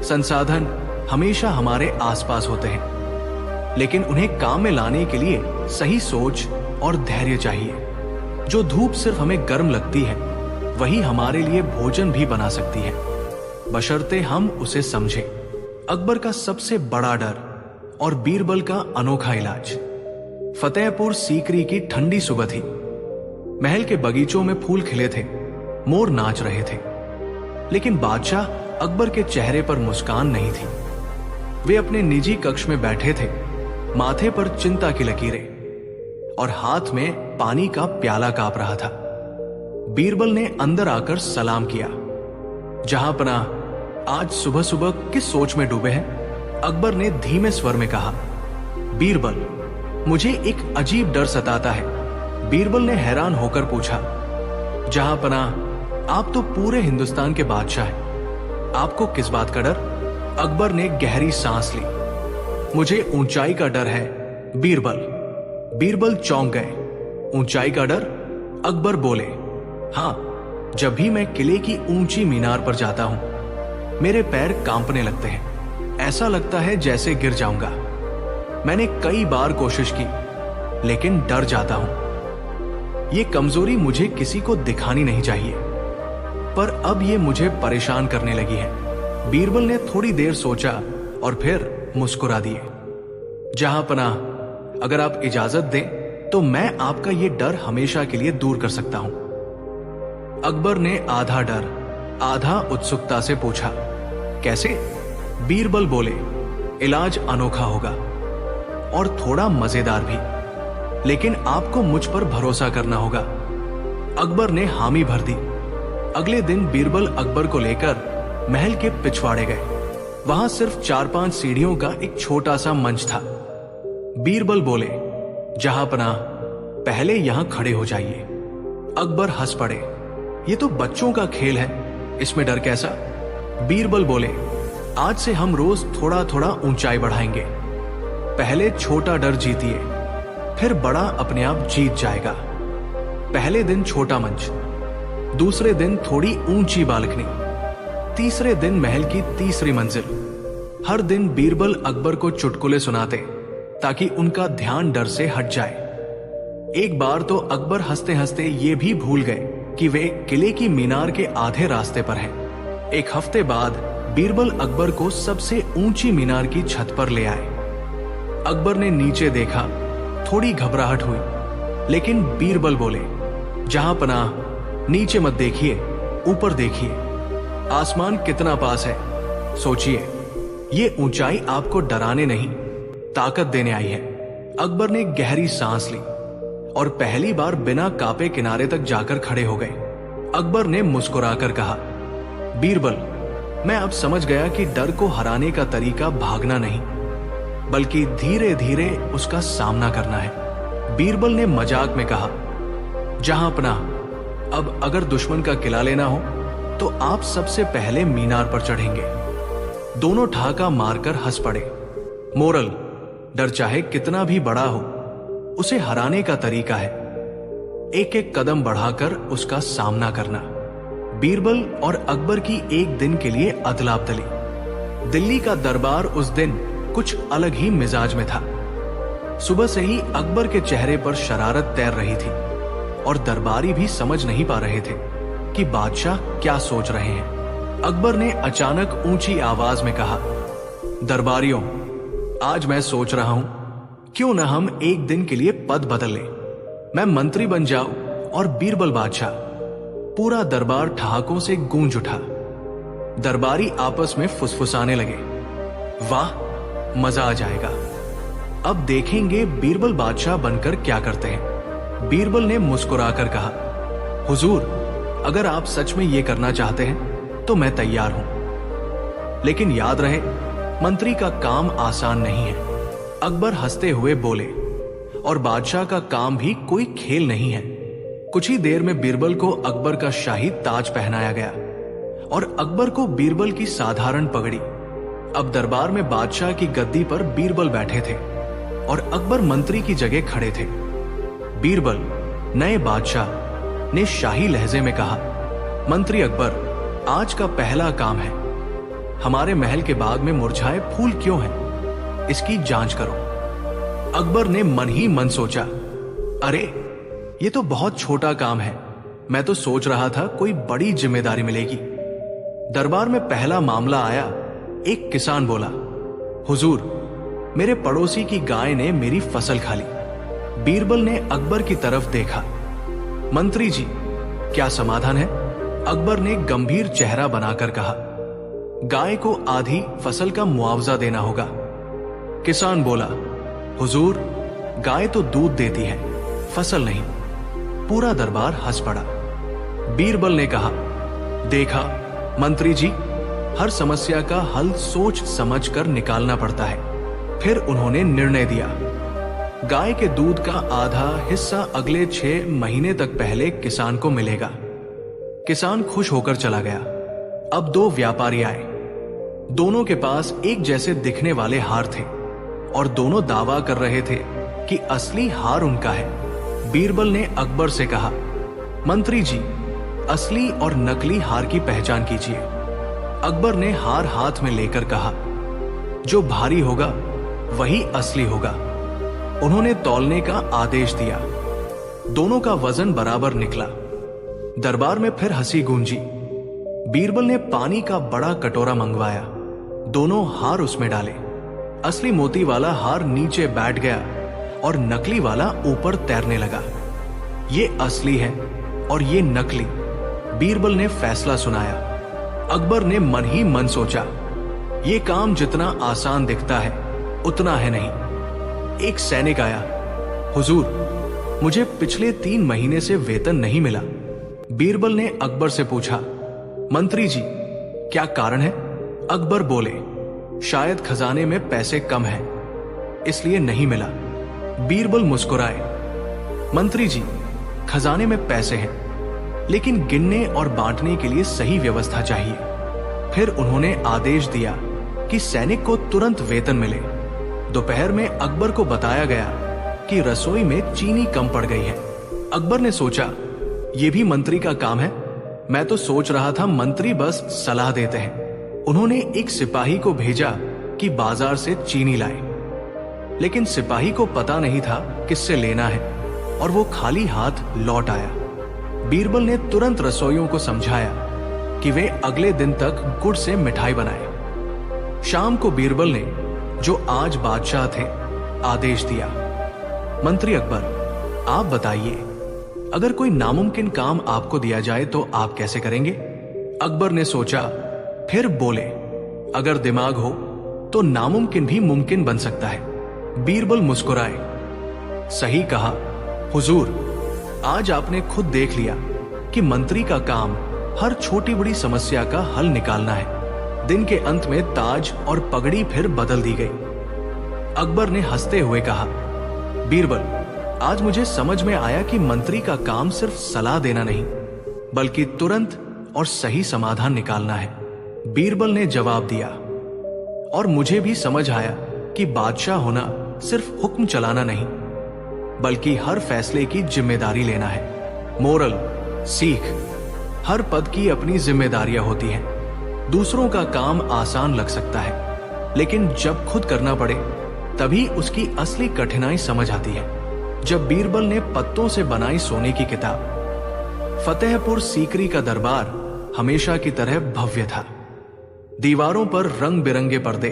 संसाधन हमेशा हमारे आसपास होते हैं, लेकिन उन्हें काम में लाने के लिए सही सोच और धैर्य चाहिए। जो धूप सिर्फ हमें गर्म लगती है, वही हमारे लिए भोजन भी बना सकती है, बशर्ते हम उसे समझें। अकबर का सबसे बड़ा डर और बीरबल का अनोखा इलाज। फतेहपुर सीकरी की ठंडी सुबह थी। महल के बगीचों में फूल खिले थे, मोर नाच रहे थे, लेकिन बादशाह अकबर के चेहरे पर मुस्कान नहीं थी। वे अपने निजी कक्ष में बैठे थे, माथे पर चिंता की लकीरें और हाथ में पानी का प्याला कांप रहा था। बीरबल ने अंदर आकर सलाम किया। जहांपनाह, आज सुबह सुबह किस सोच में डूबे हैं? अकबर ने धीमे स्वर में कहा। बीरबल, मुझे एक अजीब डर सताता है। बीरबल ने हैरान होकर पूछा। जहांपनाह, आप तो पूरे हिंदुस्तान के बादशाह हैं, आपको किस बात का डर? अकबर ने गहरी सांस ली। मुझे ऊंचाई का डर है बीरबल। बीरबल चौंक गए। ऊंचाई का डर? अकबर बोले, हाँ, जब भी मैं किले की ऊंची मीनार पर जाता हूं, मेरे पैर कांपने लगते हैं। ऐसा लगता है जैसे गिर जाऊंगा। मैंने कई बार कोशिश की, लेकिन डर जाता हूं। ये कमजोरी मुझे किसी को दिखानी नहीं चाहिए, पर अब ये मुझे परेशान करने लगी है। बीरबल ने थोड़ी देर सोचा और फिर मुस्कुरा दिए। जहांपनाह, अगर आप इजाजत दें तो मैं आपका ये डर हमेशा के लिए दूर कर सकता हूं। अकबर ने आधा डर आधा उत्सुकता से पूछा, कैसे? बीरबल बोले, इलाज अनोखा होगा और थोड़ा मजेदार भी, लेकिन आपको मुझ पर भरोसा करना होगा। अकबर ने हामी भर दी। अगले दिन बीरबल अकबर को लेकर महल के पिछवाड़े गए। वहां सिर्फ 4-5 सीढ़ियों का एक छोटा सा मंच था। बीरबल बोले, जहांपनाह, पहले यहां खड़े हो जाइए। अकबर हंस पड़े। ये तो बच्चों का खेल है, इसमें डर कैसा? बीरबल बोले, आज से हम रोज थोड़ा थोड़ा ऊंचाई बढ़ाएंगे। पहले छोटा डर जीतिए, फिर बड़ा अपने आप जीत जाएगा। पहले दिन छोटा मंच, दूसरे दिन थोड़ी ऊंची बालकनी, तीसरे दिन महल की तीसरी मंजिल। हर दिन बीरबल अकबर को चुटकुले सुनाते ताकि उनका ध्यान डर से हट जाए। एक बार तो अकबर हंसते हंसते ये भी भूल गए कि वे किले की मीनार के आधे रास्ते पर हैं। एक हफ्ते बाद बीरबल अकबर को सबसे ऊंची मीनार की छत पर ले आए। अकबर ने नीचे देखा, थोड़ी घबराहट हुई, लेकिन बीरबल बोले, जहांपनाह, नीचे मत देखिए, ऊपर देखिए। आसमान कितना पास है, सोचिए। ये ऊंचाई आपको डराने नहीं, ताकत देने आई है। अकबर ने गहरी सांस ली और पहली बार बिना कांपे किनारे तक जाकर खड़े हो गए। अकबर ने मुस्कुराकर कहा, बीरबल, मैं अब समझ गया कि डर को हराने का तरीका भागना नहीं, बल्कि धीरे धीरे उसका सामना करना है। बीरबल ने मजाक में कहा, जहां अपना, अब अगर दुश्मन का किला लेना हो तो आप सबसे पहले मीनार पर चढ़ेंगे। दोनों ठहाका मारकर हंस पड़े। मोरल, डर चाहे कितना भी बड़ा हो, उसे हराने का तरीका है एक एक कदम बढ़ाकर उसका सामना करना। बीरबल और अकबर की एक दिन के लिए अदला बदली। दिल्ली का दरबार उस दिन कुछ अलग ही मिजाज में था। सुबह से ही अकबर के चेहरे पर शरारत तैर रही थी और दरबारी भी समझ नहीं पा रहे थे कि बादशाह क्या सोच रहे हैं। अकबर ने अचानक ऊंची आवाज में कहा, दरबारियों, आज मैं सोच रहा हूं क्यों न हम एक दिन के लिए पद बदल लें। मैं मंत्री बन जाऊं और बीरबल बादशाह। पूरा दरबार ठहाकों से गूंज उठा। दरबारी आपस में फुसफुसाने लगे, वाह, मजा आ जाएगा। अब देखेंगे बीरबल बादशाह बनकर क्या करते हैं। बीरबल ने मुस्कुराकर कहा, हुजूर, अगर आप सच में ये करना चाहते हैं तो मैं तैयार हूं, लेकिन याद रहे, मंत्री का काम आसान नहीं है। अकबर हंसते हुए बोले, और बादशाह का काम भी कोई खेल नहीं है। कुछ ही देर में बीरबल को अकबर का शाही ताज पहनाया गया और अकबर को बीरबल की साधारण पगड़ी। अब दरबार में बादशाह की गद्दी पर बीरबल बैठे थे और अकबर मंत्री की जगह खड़े थे। बीरबल, नए बादशाह, ने शाही लहजे में कहा, मंत्री अकबर, आज का पहला काम है, हमारे महल के बाग में मुरझाए फूल क्यों हैं, इसकी जांच करो। अकबर ने मन ही मन सोचा, अरे ये तो बहुत छोटा काम है, मैं तो सोच रहा था कोई बड़ी जिम्मेदारी मिलेगी। दरबार में पहला मामला आया। एक किसान बोला, हुजूर, मेरे पड़ोसी की गाय ने मेरी फसल खा ली। बीरबल ने अकबर की तरफ देखा, मंत्री जी, क्या समाधान है? अकबर ने गंभीर चेहरा बनाकर कहा, गाय को आधी फसल का मुआवजा देना होगा। किसान बोला, हुजूर, गाय तो दूध देती है, फसल नहीं। पूरा दरबार हंस पड़ा। बीरबल ने कहा, देखा मंत्री जी, हर समस्या का हल सोच समझ कर निकालना पड़ता है। फिर उन्होंने निर्णय दिया, गाय के दूध का आधा हिस्सा अगले 6 महीने तक पहले किसान को मिलेगा। किसान खुश होकर चला गया। अब 2 व्यापारी आए। दोनों के पास एक जैसे दिखने वाले हार थे और दोनों दावा कर रहे थे कि असली हार उनका है। बीरबल ने अकबर से कहा, मंत्री जी, असली और नकली हार की पहचान कीजिए। अकबर ने हार हाथ में लेकर कहा, जो भारी होगा वही असली होगा। उन्होंने तौलने का आदेश दिया। दोनों का वजन बराबर निकला। दरबार में फिर हंसी गूंजी। बीरबल ने पानी का बड़ा कटोरा मंगवाया। दोनों हार उसमें डाले। असली मोती वाला हार नीचे बैठ गया और नकली वाला ऊपर तैरने लगा। ये असली है और ये नकली, बीरबल ने फैसला सुनाया। अकबर ने मन ही मन सोचा, ये काम जितना आसान दिखता है उतना है नहीं। एक सैनिक आया, हुजूर, मुझे पिछले 3 महीने से वेतन नहीं मिला। बीरबल ने अकबर से पूछा, मंत्री जी, क्या कारण है? अकबर बोले, शायद खजाने में पैसे कम हैं, इसलिए नहीं मिला। बीरबल मुस्कुराए, मंत्री जी, खजाने में पैसे हैं, लेकिन गिनने और बांटने के लिए सही व्यवस्था चाहिए। फिर उन्होंने आदेश दिया कि सैनिक को तुरंत वेतन मिले। दोपहर में अकबर को बताया गया कि रसोई में चीनी कम पड़ गई है। अकबर ने सोचा, यह भी मंत्री का काम है? मैं तो सोच रहा था मंत्री बस सलाह देते हैं। उन्होंने एक सिपाही को भेजा कि बाजार से चीनी लाए, लेकिन सिपाही को पता नहीं था किससे लेना है और वो खाली हाथ लौट आया। बीरबल ने तुरंत रसोइयों को समझाया कि वे अगले दिन तक गुड़ से मिठाई बनाए। शाम को बीरबल ने, जो आज बादशाह थे, आदेश दिया, मंत्री अकबर, आप बताइए, अगर कोई नामुमकिन काम आपको दिया जाए तो आप कैसे करेंगे? अकबर ने सोचा, फिर बोले, अगर दिमाग हो तो नामुमकिन भी मुमकिन बन सकता है। बीरबल मुस्कुराए। सही कहा हुजूर, आज आपने खुद देख लिया कि मंत्री का काम हर छोटी बड़ी समस्या का हल निकालना है। दिन के अंत में ताज और पगड़ी फिर बदल दी गई। अकबर ने हंसते हुए कहा, बीरबल, आज मुझे समझ में आया कि मंत्री का काम सिर्फ सलाह देना नहीं, बल्कि तुरंत और सही समाधान निकालना है। बीरबल ने जवाब दिया, और मुझे भी समझ आया कि बादशाह होना सिर्फ हुक्म चलाना नहीं, बल्कि हर फैसले की जिम्मेदारी लेना है। मोरल सीख, हर पद की अपनी जिम्मेदारियां होती हैं। दूसरों का काम आसान लग सकता है, लेकिन जब खुद करना पड़े तभी उसकी असली कठिनाई समझ आती है। जब बीरबल ने पत्तों से बनाई सोने की किताब, फतेहपुर सीकरी का दरबार हमेशा की तरह भव्य था। दीवारों पर रंग बिरंगे पर्दे,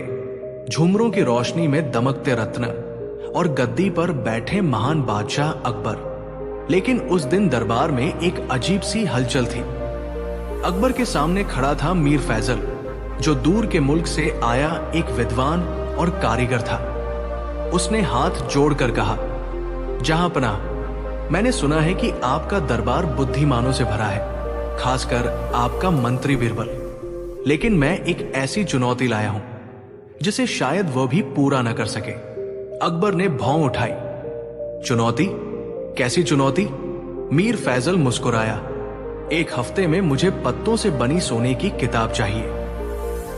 झुमरों की रोशनी में दमकते रत्न और गद्दी पर बैठे महान बादशाह अकबर। लेकिन उस दिन दरबार में एक अजीब सी हलचल थी। अकबर के सामने खड़ा था मीर फैजल, जो दूर के मुल्क से आया एक विद्वान और कारीगर था। उसने हाथ जोड़कर कहा, जहांपनाह, मैंने सुना है कि आपका दरबार बुद्धिमानों से भरा है, खासकर आपका मंत्री बीरबल। लेकिन मैं एक ऐसी चुनौती लाया हूं जिसे शायद वह भी पूरा न कर सके। अकबर ने भौं उठाई। चुनौती? कैसी चुनौती? मीर फैजल मुस्कुराया। एक हफ्ते में मुझे पत्तों से बनी सोने की किताब चाहिए।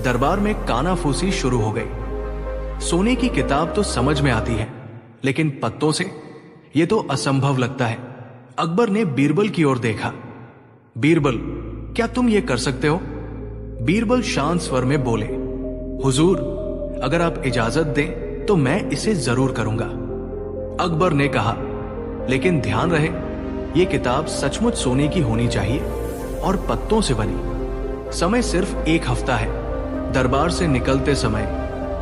दरबार में कानाफूसी शुरू हो गई। सोने की किताब तो समझ में आती है, लेकिन पत्तों से? यह तो असंभव लगता है। अकबर ने बीरबल की ओर देखा। बीरबल, क्या तुम ये कर सकते हो? बीरबल शांत स्वर में बोले, हुजूर, अगर आप इजाजत दें तो मैं इसे जरूर करूंगा। अकबर ने कहा, लेकिन ध्यान रहे, यह किताब सचमुच सोने की होनी चाहिए और पत्तों से बनी। समय सिर्फ एक हफ्ता है। दरबार से निकलते समय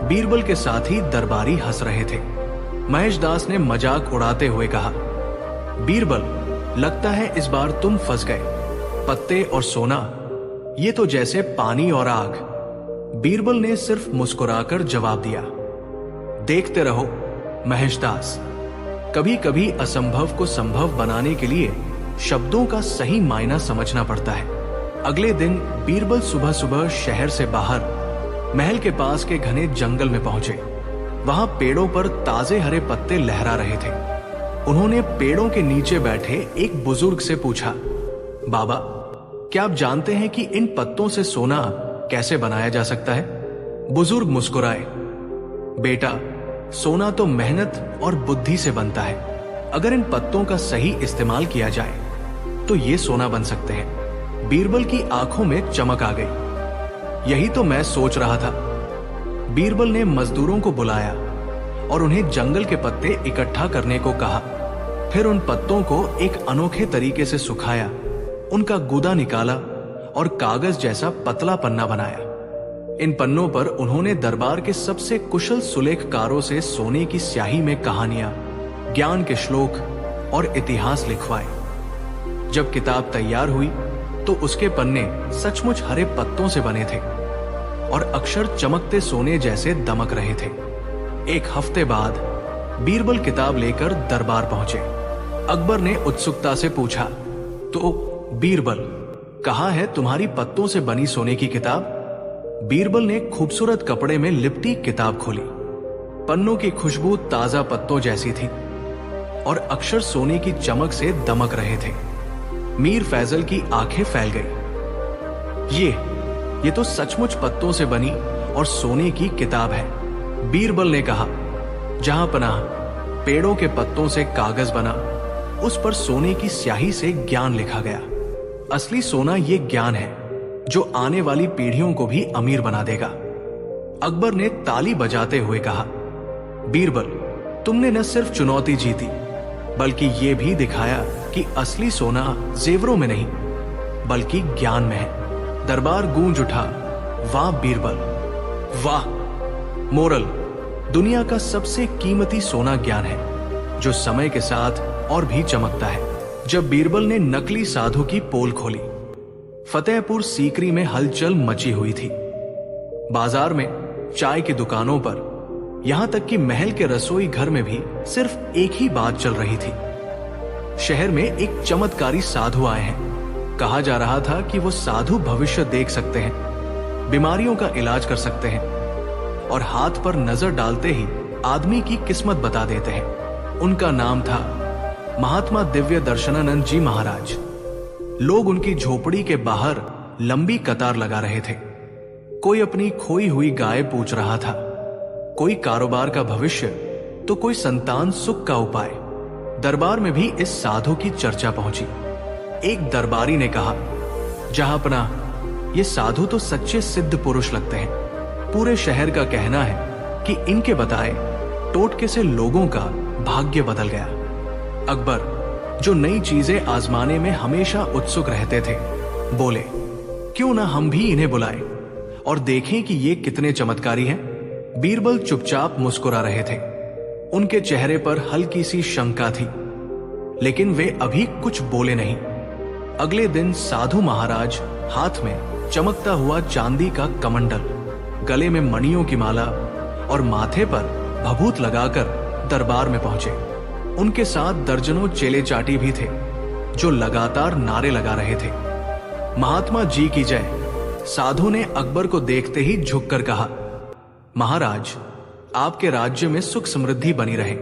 बीरबल के साथी दरबारी हंस रहे थे। महेशदास ने मजाक उड़ाते हुए कहा, बीरबल, लगता है इस बार तुम फंस गए। पत्ते और सोना, ये तो जैसे पानी और आग। बीरबल ने सिर्फ मुस्कुराकर जवाब दिया, देखते रहो महेशदास, कभी कभी असंभव को संभव बनाने के लिए शब्दों का सही मायना समझना पड़ता है। अगले दिन बीरबल सुबह सुबह शहर से बाहर महल के पास के घने जंगल में पहुंचे। वहां पेड़ों पर ताजे हरे पत्ते लहरा रहे थे। उन्होंने पेड़ों के नीचे बैठे एक बुजुर्ग से पूछा, बाबा, क्या आप जानते हैं कि इन पत्तों से सोना कैसे बनाया जा सकता है? बुजुर्ग मुस्कुराए, बेटा, सोना तो मेहनत और बुद्धि से बनता है। अगर इन पत्तों का सही इस्तेमाल किया जाए तो ये सोना बन सकते हैं। बीरबल की आंखों में चमक आ गई। यही तो मैं सोच रहा था। बीरबल ने मजदूरों को बुलाया और उन्हें जंगल के पत्ते इकट्ठा करने को कहा। फिर उन पत्तों को एक अनोखे तरीके से सुखाया, उनका गूदा निकाला और कागज जैसा पतला पन्ना बनाया। इन पन्नों पर उन्होंने दरबार के सबसे कुशल सुलेखकारों से सोने की स्याही में कहानियां, ज्ञान के श्लोक और इतिहास लिखवाए। जब किताब तैयार हुई तो उसके पन्ने सचमुच हरे पत्तों से बने थे और अक्षर चमकते सोने जैसे दमक रहे थे। एक हफ्ते बाद बीरबल किताब लेकर दरबार पहुंचे। अकबर ने उत्सुकता से पूछा, तो बीरबल, कहाँ है तुम्हारी पत्तों से बनी सोने की किताब? बीरबल ने खूबसूरत कपड़े में लिपटी किताब खोली। पन्नों की खुशबू ताजा पत्तों जैसी थी और अक्षर सोने की चमक से दमक रहे थे। मीर फैजल की आंखें फैल गई। ये तो सचमुच पत्तों से बनी और सोने की किताब है। बीरबल ने कहा, जहां पनाह, पेड़ों के पत्तों से कागज बना, उस पर सोने की स्याही से ज्ञान लिखा गया। असली सोना ये ज्ञान है जो आने वाली पीढ़ियों को भी अमीर बना देगा। अकबर ने ताली बजाते हुए कहा, बीरबल, तुमने न सिर्फ चुनौती जीती, बल्कि ये भी दिखाया कि असली सोना जेवरों में नहीं, बल्कि ज्ञान में है। दरबार गूंज उठा, वाह बीरबल, वाह। मोरल, दुनिया का सबसे कीमती सोना ज्ञान है, जो समय के साथ और भी चमकता है। जब बीरबल ने नकली साधु की पोल खोली फतेहपुर सीकरी में हलचल मची हुई थी। बाजार में, चाय की दुकानों पर, यहां तक कि महल के रसोई घर में भी सिर्फ एक ही बात चल रही थी। शहर में एक चमत्कारी साधु आए हैं। कहा जा रहा था कि वो साधु भविष्य देख सकते हैं, बीमारियों का इलाज कर सकते हैं और हाथ पर नजर डालते ही आदमी की किस्मत बता देते हैं। उनका नाम था महात्मा दिव्य दर्शनानंद जी महाराज। लोग उनकी झोपड़ी के बाहर लंबी कतार लगा रहे थे। कोई अपनी खोई हुई गाय पूछ रहा था, कोई कारोबार का भविष्य, तो कोई संतान सुख का उपाय। दरबार में भी इस साधु की चर्चा पहुंची। एक दरबारी ने कहा, जहांपना, ये साधु तो सच्चे सिद्ध पुरुष लगते हैं। पूरे शहर का कहना है कि इनके बताए टोटके से लोगों का भाग्य बदल गया। अकबर, जो नई चीजें आजमाने में हमेशा उत्सुक रहते थे, बोले, क्यों ना हम भी इन्हें बुलाएं और देखें कि ये कितने चमत्कारी हैं। बीरबल चुपचाप मुस्कुरा रहे थे। उनके चेहरे पर हल्की सी शंका थी, लेकिन वे अभी कुछ बोले नहीं। अगले दिन साधु महाराज हाथ में चमकता हुआ चांदी का कमंडल, गले में मणियों की माला और माथे पर भभूत लगाकर दरबार में पहुंचे। उनके साथ दर्जनों चेले चाटी भी थे, जो लगातार नारे लगा रहे थे, महात्मा जी की जय। साधु ने अकबर को देखते ही झुककर कहा, महाराज, आपके राज्य में सुख समृद्धि बनी रहे,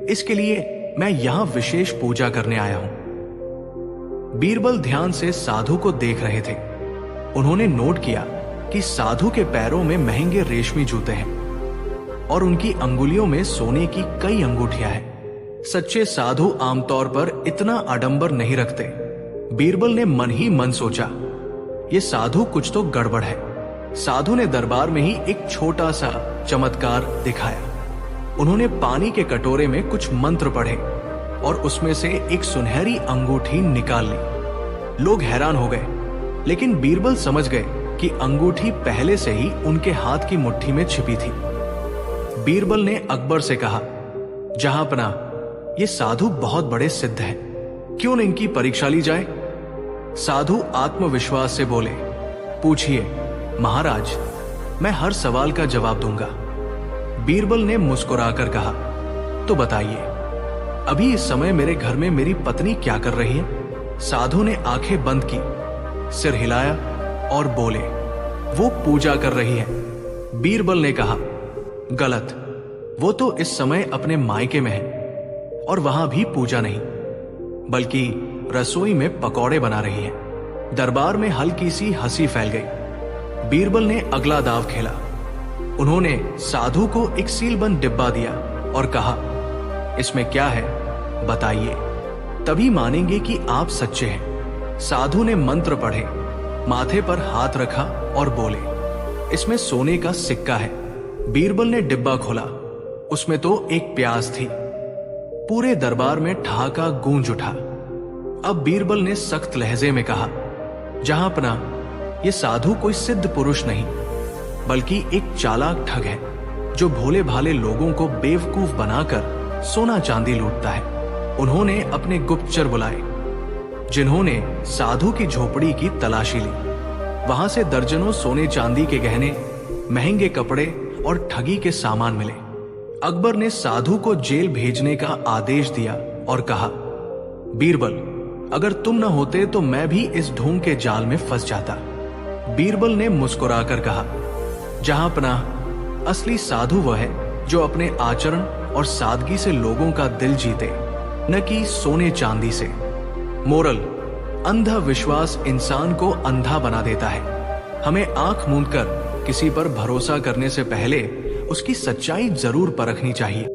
इसके लिए मैं यहां विशेष पूजा करने आया हूं। बीरबल ध्यान से साधु को देख रहे थे। उन्होंने नोट किया कि साधु के पैरों में महंगे रेशमी जूते हैं और उनकी अंगुलियों में सोने की कई अंगूठियां हैं। सच्चे साधु आमतौर पर इतना आडंबर नहीं रखते। बीरबल ने मन ही मन सोचा, ये साधु कुछ तो गड़बड़ है। साधु ने दरबार में ही एक छोटा सा चमत्कार दिखाया। उन्होंने पानी के कटोरे में कुछ मंत्र पढ़े और उसमें से एक सुनहरी अंगूठी निकाल ली। लोग हैरान हो गए, लेकिन बीरबल समझ गए कि अंगूठी पहले से ही उनके हाथ की मुट्ठी में छिपी थी। बीरबल ने अकबर से कहा, जहांपना, ये साधु बहुत बड़े सिद्ध हैं, क्यों न इनकी परीक्षा ली जाए। साधु आत्मविश्वास से बोले, पूछिए महाराज, मैं हर सवाल का जवाब दूंगा। बीरबल ने मुस्कुराकर कहा, तो बताइए, अभी इस समय मेरे घर में मेरी पत्नी क्या कर रही है। साधु ने आंखें बंद की, सिर हिलाया और बोले, वो पूजा कर रही है। बीरबल ने कहा, गलत, वो तो इस समय अपने मायके में है और वहां भी पूजा नहीं, बल्कि रसोई में पकौड़े बना रही है। दरबार में हल्की सी हंसी फैल गई। बीरबल ने अगला दाव खेला। उन्होंने साधु को एक सीलबंद डिब्बा दिया और कहा, इसमें क्या है बताइए, तभी मानेंगे कि आप सच्चे हैं। साधु ने मंत्र पढ़े, माथे पर हाथ रखा और बोले, इसमें सोने का सिक्का है। बीरबल ने डिब्बा खोला, उसमें तो एक प्याज थी। पूरे दरबार में ठहाका गूंज उठा। अब बीरबल ने सख्त लहजे में कहा, जहांपना, ये साधु कोई सिद्ध पुरुष नहीं, बल्कि एक चालाक ठग है, जो भोले भाले लोगों को बेवकूफ बनाकर सोना चांदी लूटता है। उन्होंने अपने गुप्तचर बुलाए, जिन्होंने साधु की झोपड़ी की तलाशी ली। वहां से दर्जनों सोने चांदी के गहने, महंगे कपड़े और ठगी के सामान मिले। अकबर ने साधु को जेल भेजने का आदेश दिया और कहा, बीरबल, अगर तुम न होते तो मैं भी इस ढोंग के जाल में फंस जाता। बीरबल ने मुस्कुराकर कहा, जहांपनाह, असली साधु वह है जो अपने आचरण और सादगी से लोगों का दिल जीते, न कि सोने चांदी से। मोरल, अंधा विश्वास इंसान को अंधा बना देता है। हमें आंख मूंदकर किसी पर भरोसा करने से पहले उसकी सच्चाई जरूर परखनी चाहिए।